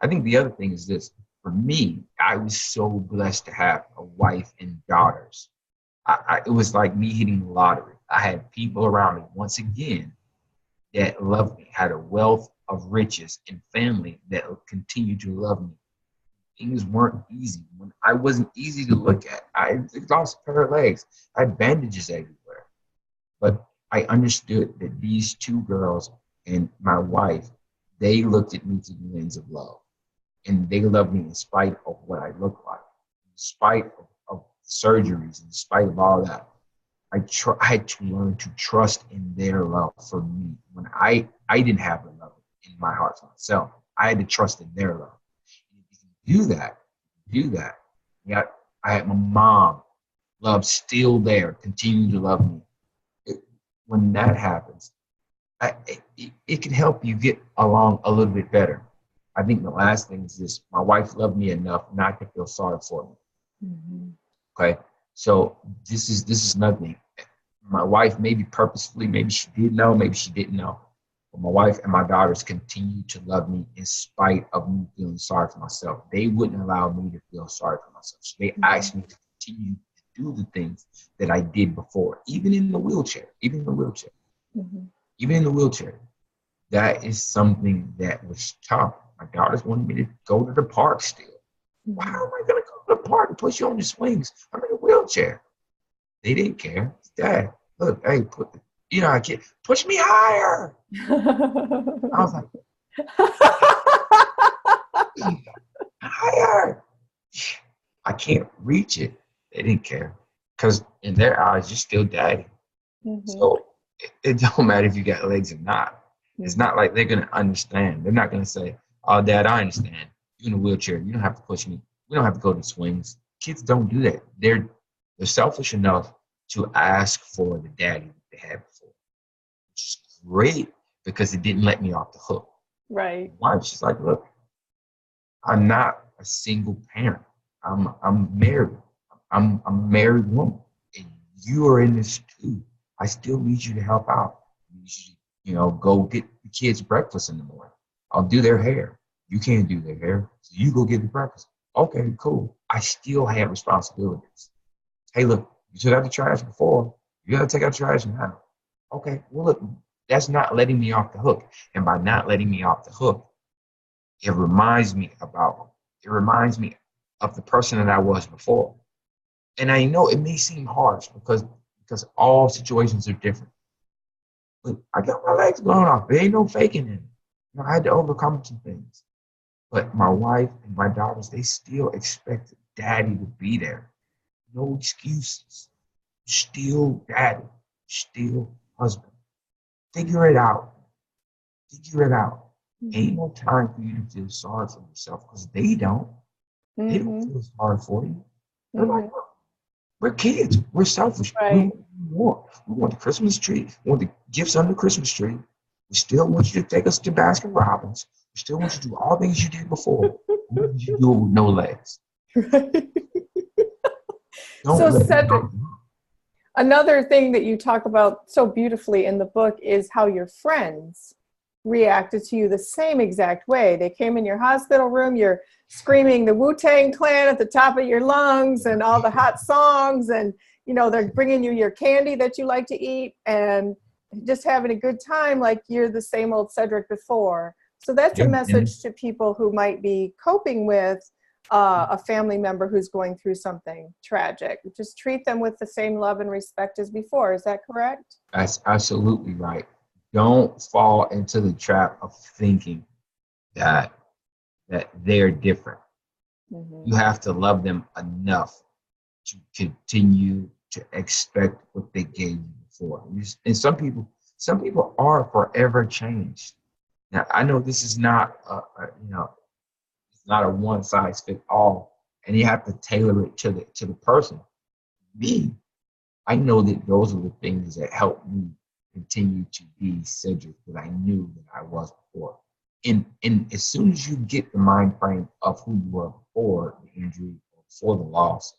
I think the other thing is this. For me, I was so blessed to have a wife and daughters. It was like me hitting the lottery. I had people around me, once again, that loved me, had a wealth of riches and family that continued to love me. Things weren't easy. When I wasn't easy to look at. I lost a pair of legs. I had bandages everywhere. But I understood that these two girls and my wife, they looked at me through the lens of love. And they loved me in spite of what I looked like, in spite of surgeries, in spite of all that. I had to learn to trust in their love for me. When I didn't have the love in my heart for myself, I had to trust in their love. And if you can do that. Yeah, I had my mom, love still there, continue to love me. When that happens, it can help you get along a little bit better. I think the last thing is this: my wife loved me enough not to feel sorry for me. Mm-hmm. Okay, so this is nothing. My wife, maybe purposefully, maybe she did know, maybe she didn't know. But my wife and my daughters continue to love me in spite of me feeling sorry for myself. They wouldn't allow me to feel sorry for myself. So they asked me to continue to do the things that I did before, even in the wheelchair, Mm-hmm. even in the wheelchair. That is something that was tough. My daughters wanted me to go to the park still. Mm-hmm. How am I going to go to the park and push you on the swings? I'm in a wheelchair. They didn't care. Dad, look, hey, I can't push me higher. I was like, higher. I can't reach it. They didn't care because in their eyes, you're still daddy. Mm-hmm. So it don't matter if you got legs or not. It's not like they're going to understand. They're not going to say, oh, Dad, I understand. You're in a wheelchair. You don't have to push me. We don't have to go to swings. Kids don't do that. They're selfish enough to ask for the daddy they had before, which is great because it didn't let me off the hook. Right. My wife's just like, look, I'm not a single parent. I'm married. I'm a married woman, and you are in this too. I still need you to help out. I need you to, go get the kids breakfast in the morning. I'll do their hair. You can't do their hair, so you go get the breakfast. Okay, cool. I still have responsibilities. Hey, look, you took out the trash before. You gotta take out the trash now. Okay, well, look, that's not letting me off the hook. And by not letting me off the hook, it reminds me of the person that I was before. And I know it may seem harsh because all situations are different. But I got my legs blown off. There ain't no faking it. I had to overcome some things. But my wife and my daughters, they still expect daddy to be there. No excuses. Still daddy. Still husband. Figure it out. Ain't no time for you to feel sorry for yourself because they don't. They don't feel sorry for you. They're like, look, we're kids. We're selfish. Right. We want the Christmas tree. We want the gifts under the Christmas tree. We still want you to take us to Baskin Robbins. We still want you to do all things you did before. We want you to do it with no legs. Right. Don't So let Cedric, another thing that you talk about so beautifully in the book is how your friends reacted to you the same exact way. They came in your hospital room, you're screaming the Wu-Tang Clan at the top of your lungs and all the hot songs, and they're bringing you your candy that you like to eat and just having a good time like you're the same old Cedric before. So that's a message to people who might be coping with a family member who's going through something tragic. Just treat them with the same love and respect as before. Is that correct? That's absolutely right. Don't fall into the trap of thinking that they're different. Mm-hmm. You have to love them enough to continue to expect what they gave you before. And some people are forever changed. Now I know this is not it's not a one size fit all, and you have to tailor it to the person. Me, I know that those are the things that help me continue to be Cedric that I knew that I was before. And as soon as you get the mind frame of who you were before the injury or before the loss,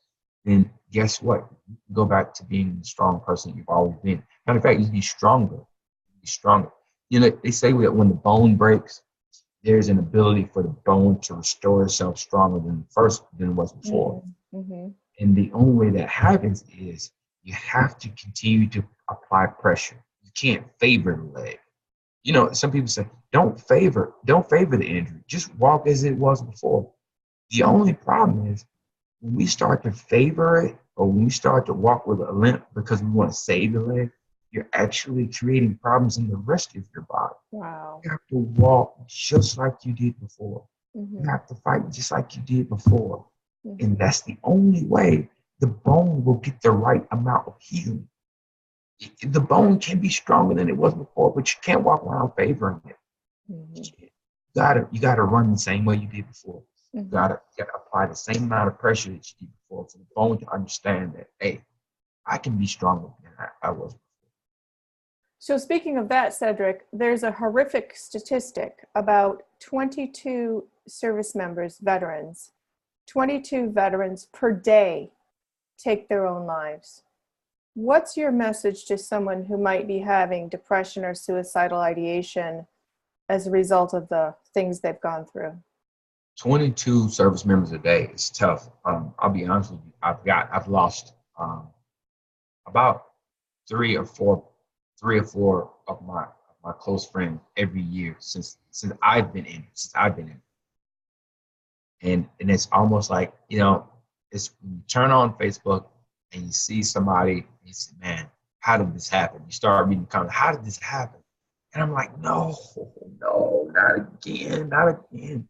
then guess what? You can go back to being the strong person you've always been. Matter of fact, you be stronger. You be stronger. You know, they say that when the bone breaks, there's an ability for the bone to restore itself stronger than it was before. Mm-hmm. And the only way that happens is you have to continue to apply pressure. You can't favor the leg. You know, some people say, don't favor the injury. Just walk as it was before. The only problem is when we start to favor it or when we start to walk with a limp because we want to save the leg, you're actually creating problems in the rest of your body. Wow. You have to walk just like you did before. Mm-hmm. You have to fight just like you did before. Mm-hmm. And that's the only way the bone will get the right amount of healing. The bone can be stronger than it was before, but you can't walk around favoring it. Mm-hmm. You gotta run the same way you did before. Mm-hmm. You gotta apply the same amount of pressure that you did before for the bone to understand that, hey, I can be stronger than I was before. So speaking of that, Cedric, there's a horrific statistic about 22 service members, veterans, 22 veterans per day take their own lives. What's your message to someone who might be having depression or suicidal ideation as a result of the things they've gone through? 22 service members a day is tough. I'll be honest with you. I've lost about three or four of my close friends every year since I've been in. And it's almost like, you know, it's when you turn on Facebook and you see somebody and you say, man, how did this happen? You start reading the comments, how did this happen? And I'm like, no, not again, not again.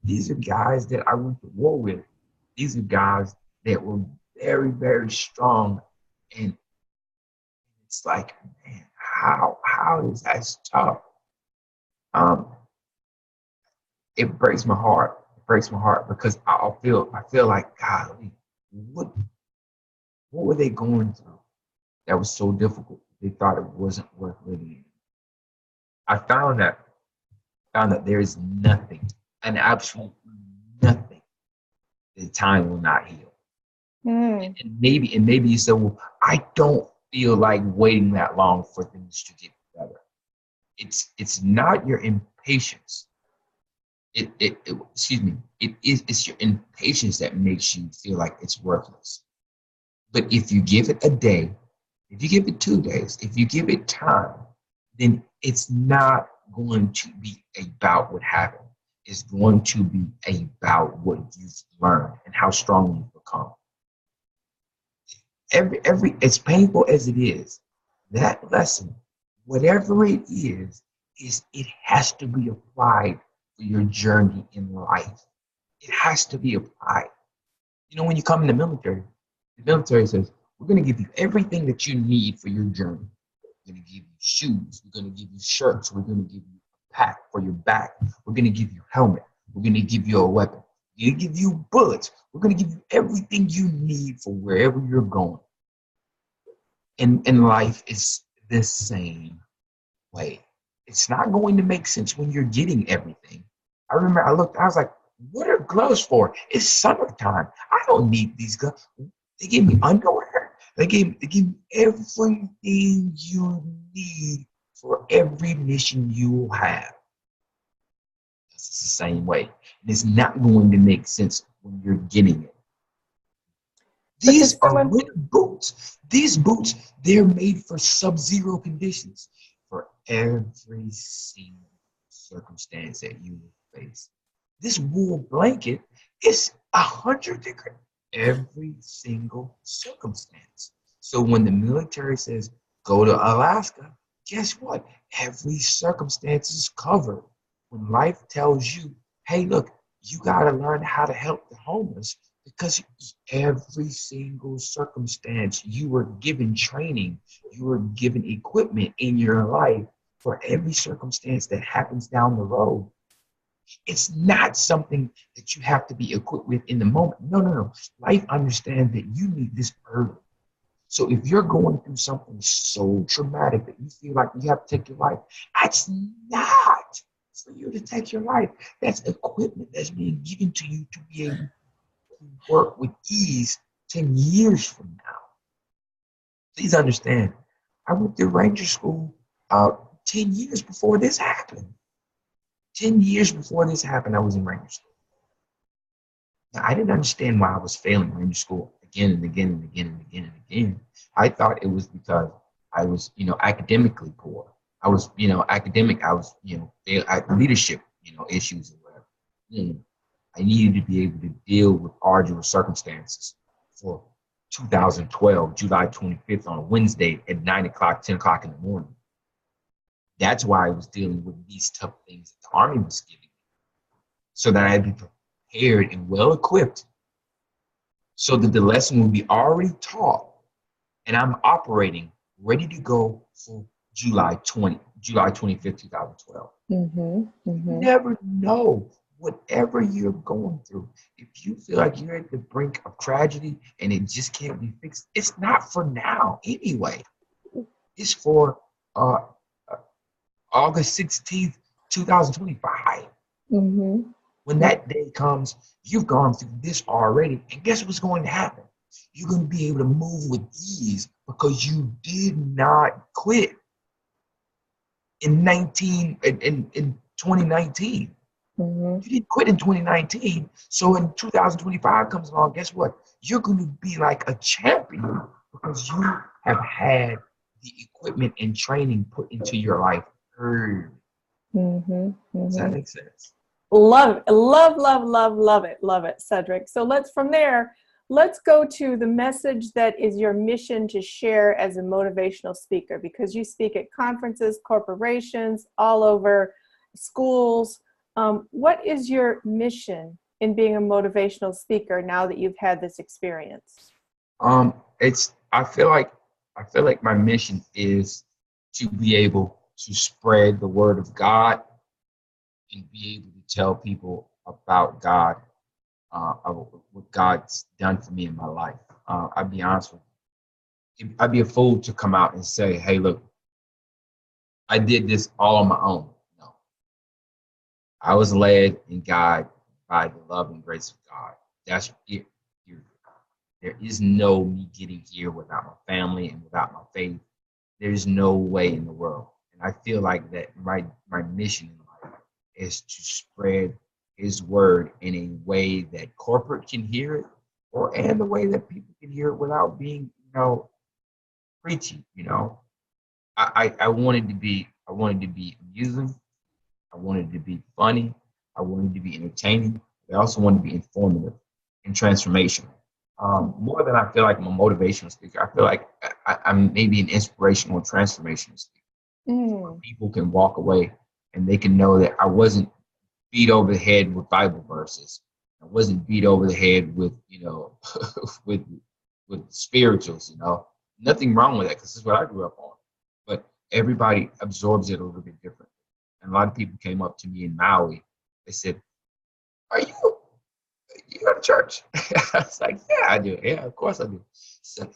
These are guys that I went to war with. These are guys that were very, very strong. And it's like, man, how is that tough? It breaks my heart. It breaks my heart because I feel like, God, what were they going through that was so difficult? They thought it wasn't worth living. I found that there is nothing, and absolutely nothing, that time will not heal. Mm. And maybe you said, well, I don't feel like waiting that long for things to get better. It's not your impatience. It's your impatience that makes you feel like it's worthless. But if you give it a day, if you give it 2 days, if you give it time, then it's not going to be about what happened. It's going to be about what you've learned and how strong you've become. Every as painful as it is, that lesson, whatever it is it has to be applied for your journey in life. It has to be applied. You know, when you come in the military says, we're going to give you everything that you need for your journey. We're going to give you shoes. We're going to give you shirts. We're going to give you a pack for your back. We're going to give you a helmet. We're going to give you a weapon. We're going to give you bullets. We're going to give you everything you need for wherever you're going. And life is the same way. It's not going to make sense when you're getting everything. I remember I was like, what are gloves for? It's summertime. I don't need these gloves. They gave me underwear. They gave me everything you need for every mission you will have. It's the same way. And it's not going to make sense when you're getting it. These are winter boots. These boots, they're made for sub-zero conditions for every single circumstance that you will face. This wool blanket is 100 degrees every single circumstance. So when the military says, go to Alaska, guess what? Every circumstance is covered. When life tells you, hey, look, you got to learn how to help the homeless, because every single circumstance you were given training, you were given equipment in your life for every circumstance that happens down the road. It's not something that you have to be equipped with in the moment. No. Life understands that you need this early. So if you're going through something so traumatic that you feel like you have to take your life, that's not for you to take your life. That's equipment that's being given to you to be able to work with ease 10 years from now. Please understand, I went through Ranger School 10 years before this happened. 10 years before this happened, I was in Ranger School. Now, I didn't understand why I was failing Ranger School again and again and again and again and again. I thought it was because I was, academically poor. I was, academic. I was, leadership, issues or whatever. I needed to be able to deal with arduous circumstances for 2012, July 25th on a Wednesday at 9 o'clock, 10 o'clock in the morning. That's why I was dealing with these tough things that the Army was giving me, so that I'd be prepared and well equipped, so that the lesson will be already taught and I'm operating ready to go for July 25th, 2012. You never know. Whatever you're going through, if you feel like you're at the brink of tragedy and it just can't be fixed, it's not for now anyway. It's for August 16th, 2025. When that day comes, you've gone through this already, and guess what's going to happen? You're going to be able to move with ease because you did not quit in 2019. You didn't quit in 2019. So when 2025 comes along, guess what? You're going to be like a champion because you have had the equipment and training put into your life early. Does that make sense? Love it. Love it, Cedric. So from there, let's go to the message that is your mission to share as a motivational speaker, because you speak at conferences, corporations, all over, schools. What is your mission in being a motivational speaker now that you've had this experience? I feel like my mission is to be able to spread the word of God and be able to tell people about God, what God's done for me in my life. I'll be honest with you. I'd be a fool to come out and say, hey, look, I did this all on my own. I was led and guided by the love and grace of God. That's it. There is no me getting here without my family and without my faith. There's no way in the world. And I feel like that my mission in life is to spread his word in a way that corporate can hear it, and the way that people can hear it without being, preachy. I wanted to be amusing. I wanted to be funny. I wanted to be entertaining. I also wanted to be informative and transformational. More than I feel like I'm a motivational speaker, I feel like I'm maybe an inspirational, transformational speaker. People can walk away and they can know that I wasn't beat over the head with Bible verses. I wasn't beat over the head with, with spirituals. Nothing wrong with that, because this is what I grew up on. But everybody absorbs it a little bit different. And a lot of people came up to me in Maui. They said, "Are you go to church?" I was like, "Yeah, I do. Yeah, of course I do." So,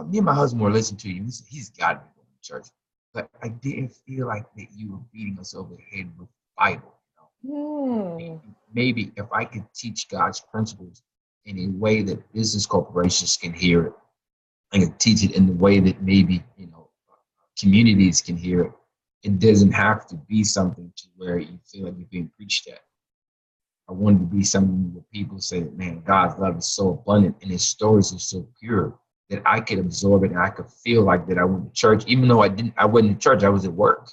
me and my husband were listening to you. He said, "He's got to be going to church." But I didn't feel like that you were beating us over the head with the Bible. Maybe if I could teach God's principles in a way that business corporations can hear it, I could teach it in the way that maybe communities can hear it. It doesn't have to be something to where you feel like you're being preached at. I wanted to be something where people say that, man, God's love is so abundant and his stories are so pure that I could absorb it and I could feel like that I went to church, even though I wasn't in church, I was at work.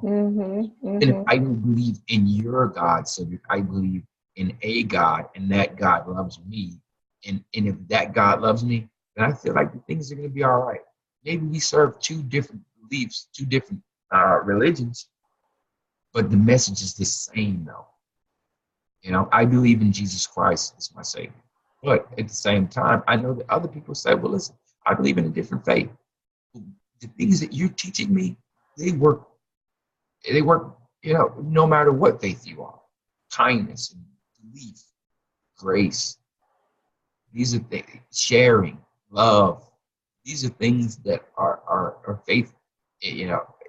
And if I believe in your God, Cedric, I believe in a God, and that God loves me. And if that God loves me, then I feel like the things are going to be all right. Maybe we serve two different beliefs, two different religions, but the message is the same, though. I believe in Jesus Christ as my Savior, but at the same time, I know that other people say, "Well, listen, I believe in a different faith." The things that you're teaching me, they work. No matter what faith you are. Kindness and belief, grace. These are things, sharing, love. These are things that are faith,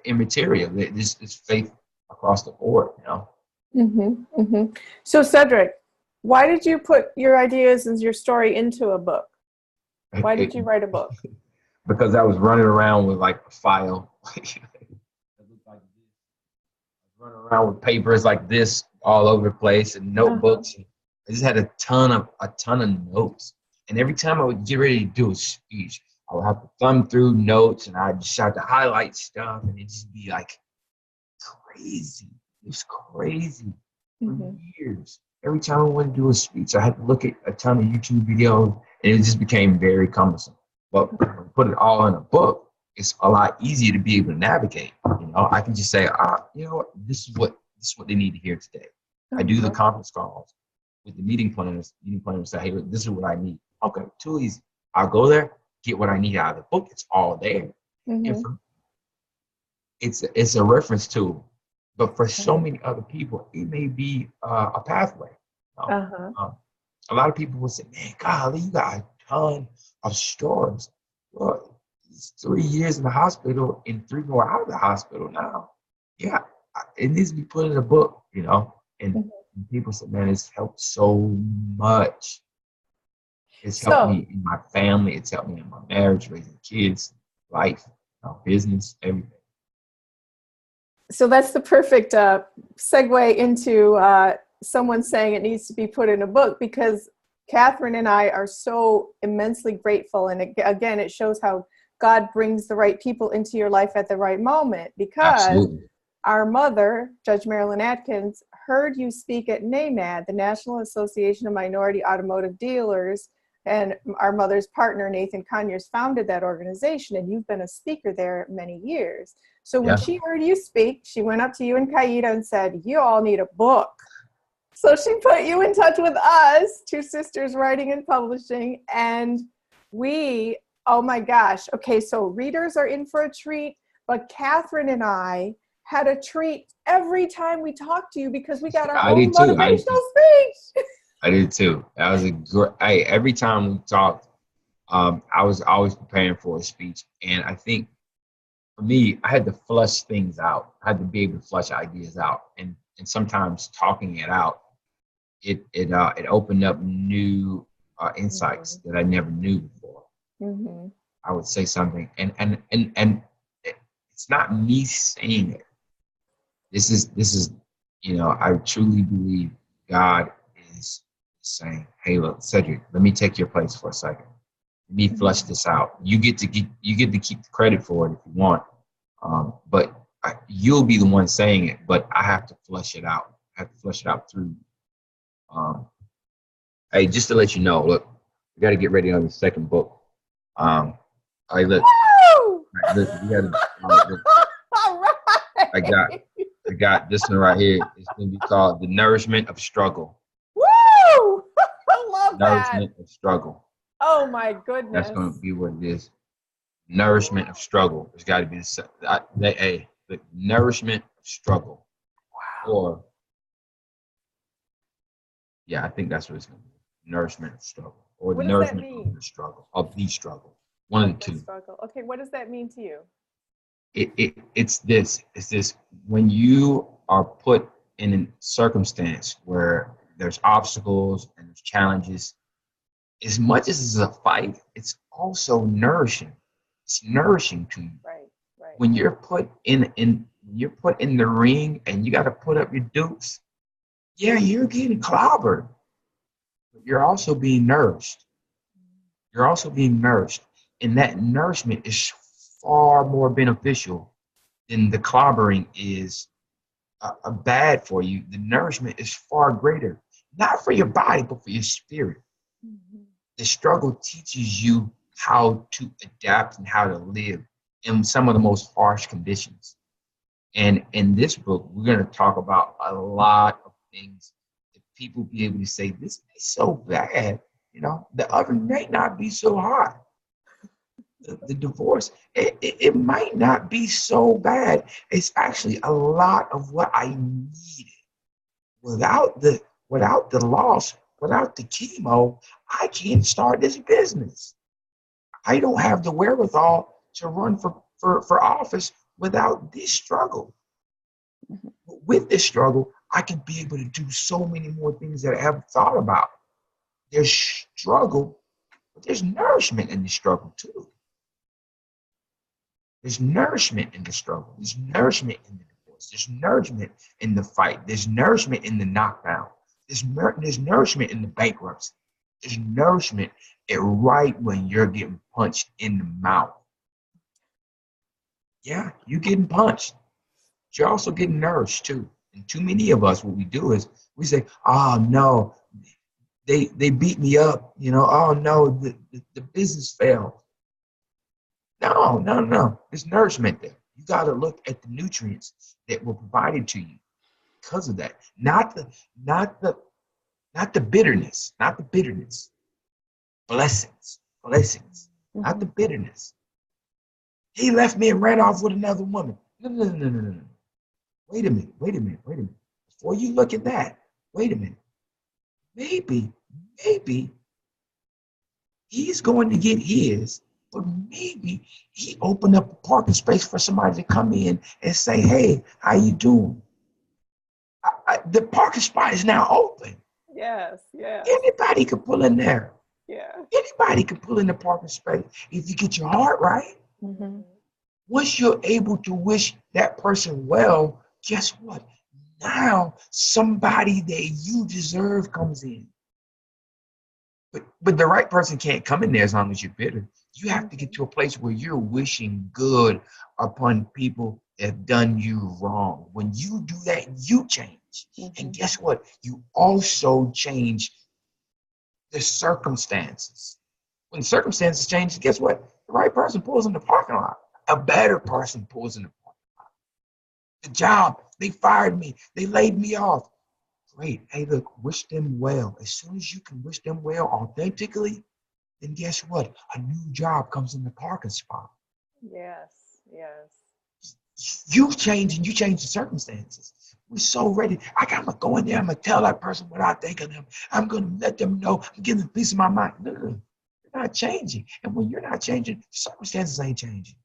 immaterial. This is faith across the board, So Cedric, why did you put your ideas and your story into a book? Why did you write a book? Because I was running around with like a file. It looked like this. I was running around with papers like this all over the place and notebooks. I just had a ton of notes. And every time I would get ready to do a speech, I would have to thumb through notes and I just have to highlight stuff and it just be like crazy. It was crazy for years. Every time I wanted to do a speech, I had to look at a ton of YouTube videos and it just became very cumbersome. But when I put it all in a book, it's a lot easier to be able to navigate. You know, I can just say, you know what, this is what they need to hear today. I do the conference calls with the meeting planners say, hey, look, this is what I need. Okay, too easy. I'll go there, get what I need out of the book. It's all there. And for, it's a reference tool. But for so many other people, it may be a pathway. A lot of people will say, man, golly, you got a ton of stories. Well, it's 3 years in the hospital and 3 more out of the hospital now. Yeah, it needs to be put in a book, you know. And people say, man, it's helped so much. It's helped me in my family. It's helped me in my marriage, raising kids, life, business, everything. So that's the perfect segue into someone saying it needs to be put in a book, because Catherine and I are so immensely grateful. And again, it shows how God brings the right people into your life at the right moment, because our mother, Judge Marilyn Atkins, heard you speak at NAMAD, the National Association of Minority Automotive Dealers, and our mother's partner, Nathan Conyers, founded that organization, and you've been a speaker there many years. So when she heard you speak, she went up to you and Kaida and said, you all need a book. So she put you in touch with us, two sisters writing and publishing, and we, oh my gosh. Okay, so readers are in for a treat, but Catherine and I had a treat every time we talked to you because we got our own motivational speech. I did too. That was a great, every time we talked, I was always preparing for a speech. And I think for me, I had to flush things out. I had to be able to flush ideas out. And sometimes talking it out, it opened up new insights that I never knew before. I would say something, and it's not me saying it. This is, you know, I truly believe God is saying, hey, look, Cedric, let me take your place for a second. Let me flush this out. You get to keep the credit for it if you want, but you'll be the one saying it. But I have to flush it out. I have to flush it out through. Hey, just to let you know, look, we got to get ready on the second book. Hey, look, look, we got to. All right. I got this one right here. It's going to be called The Nourishment of Struggle. Woo! I love that. Nourishment of Struggle. Oh my goodness. That's going to be what it is. Nourishment of Struggle. It's got to be the Nourishment of Struggle. Wow. Or, yeah, I think that's what it's going to be. Nourishment of Struggle. Or what the Nourishment of the Struggle. Of the Struggle. One of the two. Struggle. Okay, what does that mean to you? It's this when you are put in a circumstance where there's obstacles and there's challenges, as much as it's a fight, it's also nourishing. It's nourishing to you. Right. When you're put in the ring and you got to put up your dukes, yeah, you're getting clobbered, but you're also being nourished. And that nourishment is far more beneficial than the clobbering is bad for you. The nourishment is far greater, not for your body, but for your spirit. The struggle teaches you how to adapt and how to live in some of the most harsh conditions. And in this book, we're going to talk about a lot of things that people be able to say, this is so bad, you know, the oven may not be so hot. The divorce, it might not be so bad. It's actually a lot of what I needed. Without the loss, without the chemo, I can't start this business. I don't have the wherewithal to run for office without this struggle. With this struggle, I can be able to do so many more things that I haven't thought about. There's struggle, But there's nourishment in the struggle too. There's nourishment in the struggle. There's nourishment in the divorce. There's nourishment in the fight. There's nourishment in the knockdown. There's nourishment in the bankruptcy. There's nourishment right when you're getting punched in the mouth. Yeah, you're getting punched. But you're also getting nourished too. And too many of us, what we do is we say, oh no, they beat me up. Oh no, the business failed. No. There's nourishment there. You got to look at the nutrients that were provided to you because of that. Not the bitterness. Not the bitterness. Blessings. Mm-hmm. Not the bitterness. He left me and ran off with another woman. No. Wait a minute. Before you look at that, wait a minute. Maybe he's going to get his. But maybe he opened up a parking space for somebody to come in and say, hey, how you doing? The parking spot is now open. Yes. Anybody can pull in there. Yeah. Anybody can pull in the parking space if you get your heart right. Mm-hmm. Once you're able to wish that person well, guess what? Now somebody that you deserve comes in. But the right person can't come in there as long as you're bitter. You have to get to a place where you're wishing good upon people that have done you wrong. When you do that, you change. Mm-hmm. And guess what? You also change the circumstances. When circumstances change, guess what? The right person pulls in the parking lot. A better person pulls in the parking lot. The job, they fired me. They laid me off. Great. Hey, look, wish them well. As soon as you can wish them well authentically, then guess what? A new job comes in the parking spot. Yes. You change and you change the circumstances. We're so ready. I'm going to go in there. I'm going to tell that person what I think of them. I'm going to let them know. I'm giving them a piece of my mind. No. You're not changing. And when you're not changing, circumstances ain't changing.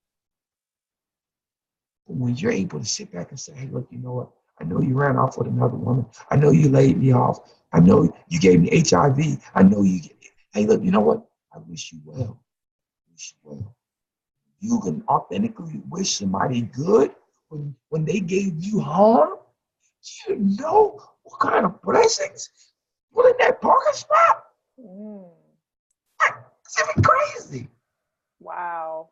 But when you're able to sit back and say, hey, look, you know what? I know you ran off with another woman. I know you laid me off. I know you gave me HIV. I know you. Hey, look, you know what? I wish you well. You can authentically wish somebody good when they gave you harm. You know what kind of blessings were in that parking spot? It's even crazy. Wow.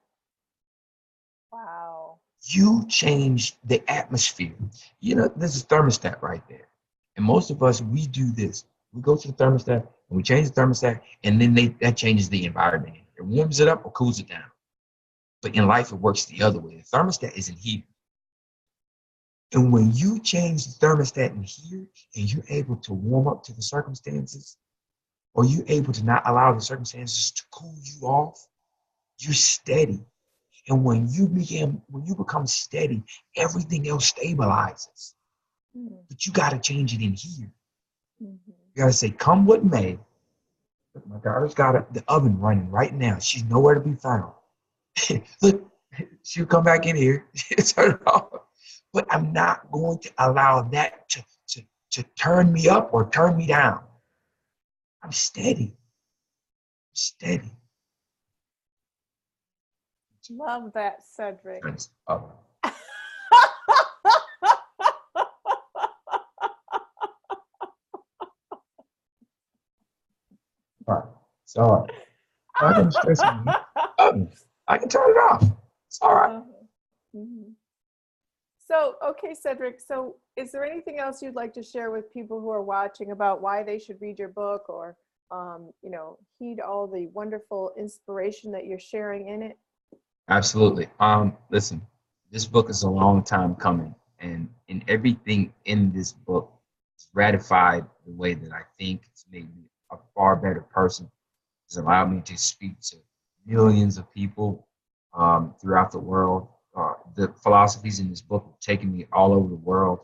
You change the atmosphere. There's a thermostat right there. And most of us, we do this. We go to the thermostat and we change the thermostat, and then that changes the environment. It warms it up or cools it down. But in life, it works the other way. The thermostat isn't heating. And when you change the thermostat in here and you're able to warm up to the circumstances, or you're able to not allow the circumstances to cool you off, you're steady. And when you become steady, everything else stabilizes. Mm-hmm. But you got to change it in here. Mm-hmm. You got to say, come what may. Look, my daughter's got the oven running right now. She's nowhere to be found. Look, she'll come back in here, turn it off. But I'm not going to allow that to turn me up or turn me down. I'm steady. Love that, Cedric. All right. So I can stress me. I can turn it off. It's all right. Mm-hmm. So, okay, Cedric. So, is there anything else you'd like to share with people who are watching about why they should read your book, or heed all the wonderful inspiration that you're sharing in it? Absolutely. Listen, this book is a long time coming, and everything in this book has ratified the way that I think. It's made me a far better person. It's allowed me to speak to millions of people throughout the world. The philosophies in this book have taken me all over the world,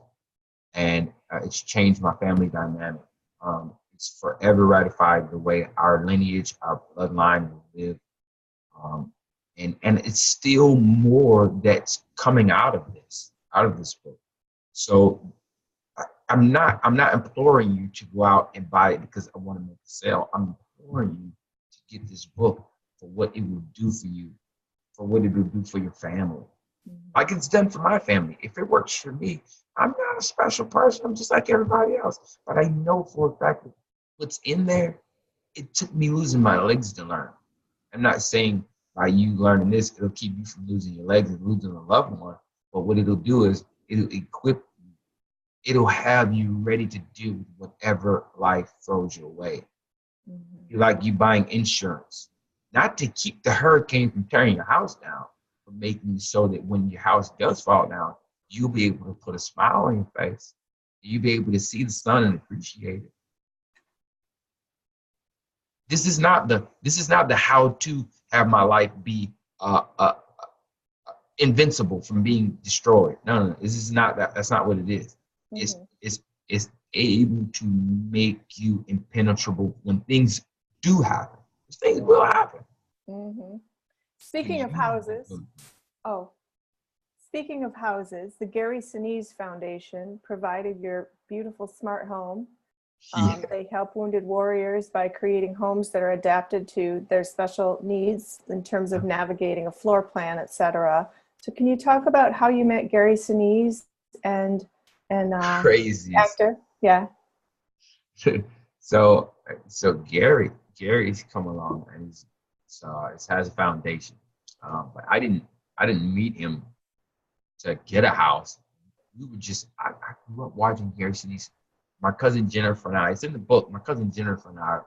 and it's changed my family dynamic. It's forever ratified the way our lineage, our bloodline will live. And it's still more that's coming out of this book. So I'm not imploring you to go out and buy it because I want to make a sale. I'm imploring you to get this book for what it will do for you, for what it will do for your family. Like it's done for my family. If it works for me, I'm not a special person. I'm just like everybody else. But I know for a fact that what's in there, it took me losing my legs to learn. I'm not saying by you learning this, it'll keep you from losing your legs and losing a loved one. But what it'll do is it'll equip you. It'll have you ready to do whatever life throws your way. Like you buying insurance, not to keep the hurricane from tearing your house down, but making so that when your house does fall down, you'll be able to put a smile on your face. You'll be able to see the sun and appreciate it. This is not the how to have my life be invincible from being destroyed. No. This is not that. That's not what it is. It's able to make you impenetrable when things do happen. Things will happen. Speaking of houses, the Gary Sinise Foundation provided your beautiful smart home. They help wounded warriors by creating homes that are adapted to their special needs in terms of navigating a floor plan, etc. So can you talk about how you met Gary Sinise and crazy actor? Yeah. So Gary's come along and he's has a foundation. But I didn't meet him to get a house. We were just I grew up watching Gary Sinise. My cousin Jennifer and I, it's in the book, my cousin Jennifer and I,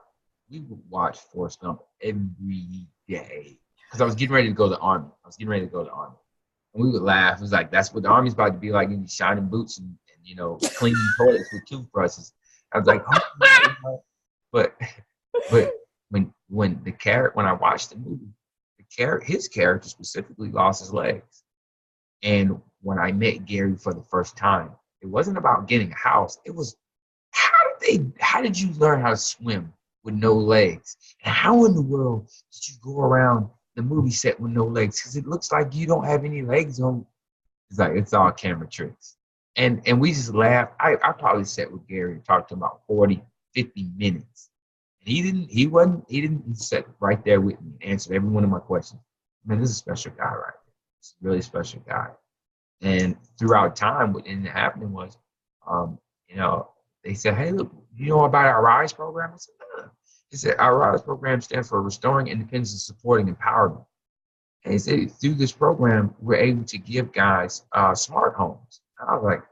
we would watch Forrest Gump every day. Because I was getting ready to go to the Army. And we would laugh. It was like, that's what the Army's about to be like, in these shining boots and cleaning toilets with toothbrushes. I was like, oh, but when I watched the movie, his character specifically lost his legs. And when I met Gary for the first time, it wasn't about getting a house. It was, how did you learn how to swim with no legs? And how in the world did you go around the movie set with no legs? Because it looks like you don't have any legs on. It's like, it's all camera tricks. And we just laughed. I probably sat with Gary and talked to him about 40, 50 minutes. And he didn't sit right there with me and answered every one of my questions. Man, this is a special guy right there. It's a really special guy. And throughout time, what ended up happening was, they said, hey, look, you know about our RISE program? I said, no. He said, our RISE program stands for Restoring Independence and Supporting Empowerment. And he said, through this program, we're able to give guys smart homes. And I was like,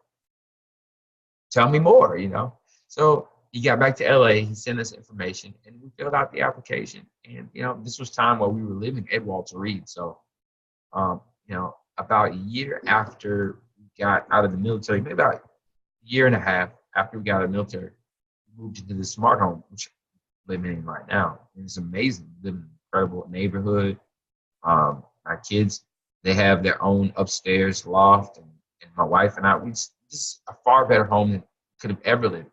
tell me more, So he got back to LA, he sent us information, and we filled out the application. And, this was time while we were living at Walter Reed. So, about a year after we got out of the military, maybe about a year and a half after we got out of the military, we moved into the smart home, which I'm living in right now. And it's amazing. We live in an incredible neighborhood. My kids, they have their own upstairs loft, and my wife and I, just a far better home than could have ever lived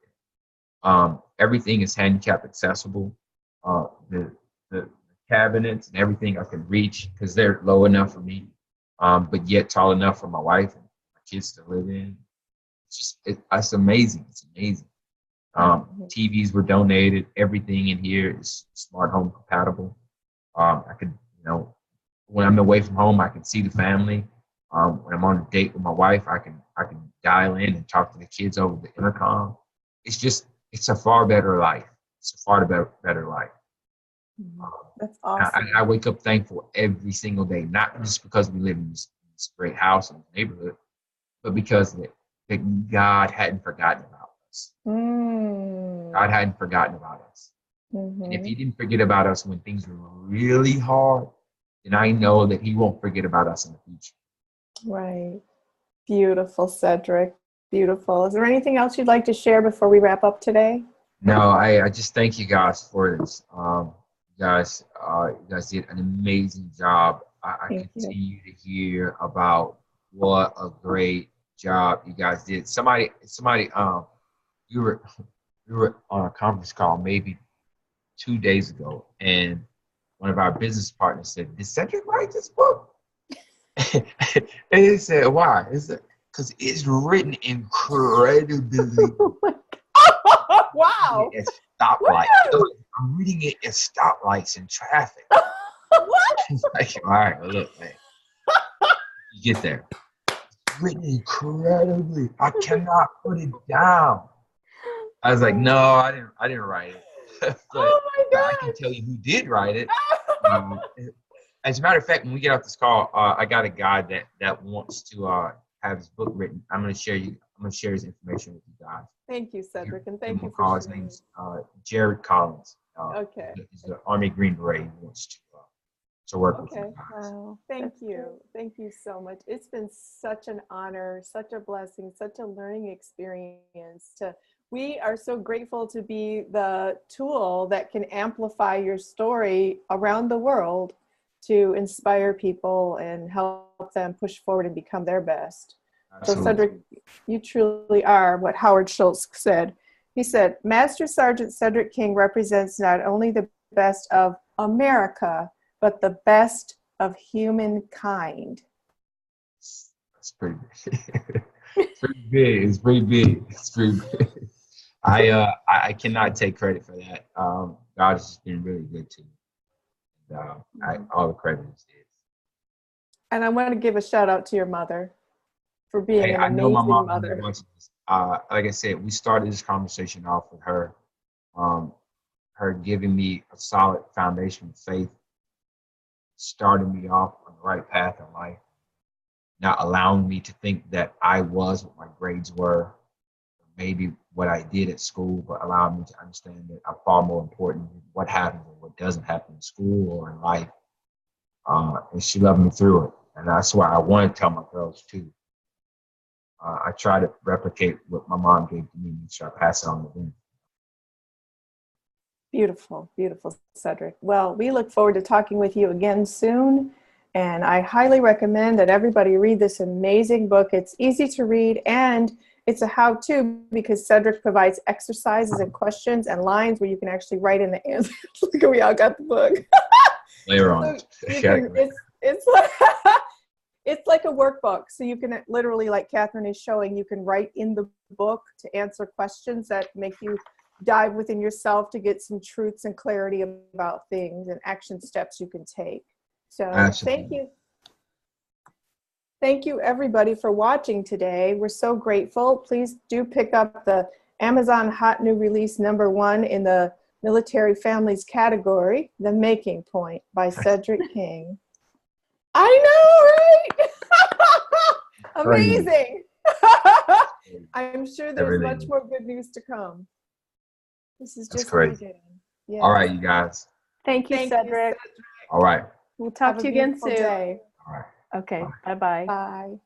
in. Everything is handicap accessible. The cabinets and everything I can reach because they're low enough for me, but yet tall enough for my wife and my kids to live in. It's amazing. It's amazing. TVs were donated. Everything in here is smart home compatible. I could, when I'm away from home, I can see the family. When I'm on a date with my wife, I can dial in and talk to the kids over the intercom. It's a far better life. It's a far better life. That's awesome. I wake up thankful every single day, not just because we live in this great house and neighborhood, but because that God hadn't forgotten about us. God hadn't forgotten about us. And if he didn't forget about us when things were really hard, then I know that he won't forget about us in the future. Right. Beautiful, Cedric. Beautiful. Is there anything else you'd like to share before we wrap up today? No, I just thank you guys for this. You guys did an amazing job. I continue to hear about what a great job you guys did. Somebody, we were on a conference call maybe 2 days ago, and one of our business partners said, "Did Cedric write this book?" And he said, "Why?" Is it because it's written incredibly? Wow! At stoplight. I'm reading it at stoplights and traffic. What? It's like, all right, well, look, man, you get there. It's written incredibly. I cannot put it down. I was like, no, I didn't write it. but, Oh my but I God. can tell you who did write it. As a matter of fact, when we get off this call, I got a guy that wants to have his book written. I'm gonna share his information with you guys. Thank you, Cedric, and thank you Call. for His sharing. name's Jared Collins. Okay. He's an Army Green Beret. He wants to work with you Okay. guys. Wow. Thank you. Thank you so much. It's been such an honor, such a blessing, such a learning experience. We are so grateful to be the tool that can amplify your story around the world to inspire people and help them push forward and become their best. Absolutely. So Cedric, you truly are what Howard Schultz said. He said, Master Sergeant Cedric King represents not only the best of America, but the best of humankind. It's pretty big. It's pretty big. It's pretty big. It's pretty big. I cannot take credit for that. God has just been really good to me. All the credit is his. And I want to give a shout out to your mother for being an I know my amazing mom mother. watching this. Like I said, we started this conversation off with her, her giving me a solid foundation of faith, starting me off on the right path in life, not allowing me to think that I was what my grades were, maybe what I did at school, but allowing me to understand that I'm far more important than what happens and what doesn't happen in school or in life. And she loved me through it. And that's why I want to tell my girls too. I try to replicate what my mom gave to me and try to pass it on to them. Beautiful, beautiful, Cedric. Well, we look forward to talking with you again soon. And I highly recommend that everybody read this amazing book. It's easy to read and it's a how-to because Cedric provides exercises and questions and lines where you can actually write in the answers. Look at we all got the book. Later on. It's like it's like a workbook. So you can literally, like Catherine is showing, you can write in the book to answer questions that make you dive within yourself to get some truths and clarity about things and action steps you can take. So Absolutely. Thank you. Thank you everybody for watching today. We're so grateful. Please do pick up the Amazon Hot New Release #1 in the Military Families category, The Making Point by Cedric King. I know, right? Amazing. I'm sure there's much more good news to come. This is just the beginning. Yes. All right, you guys. Thank you, Cedric. All right. We'll talk to you again soon. Day. All right. Okay. Bye-bye. Bye.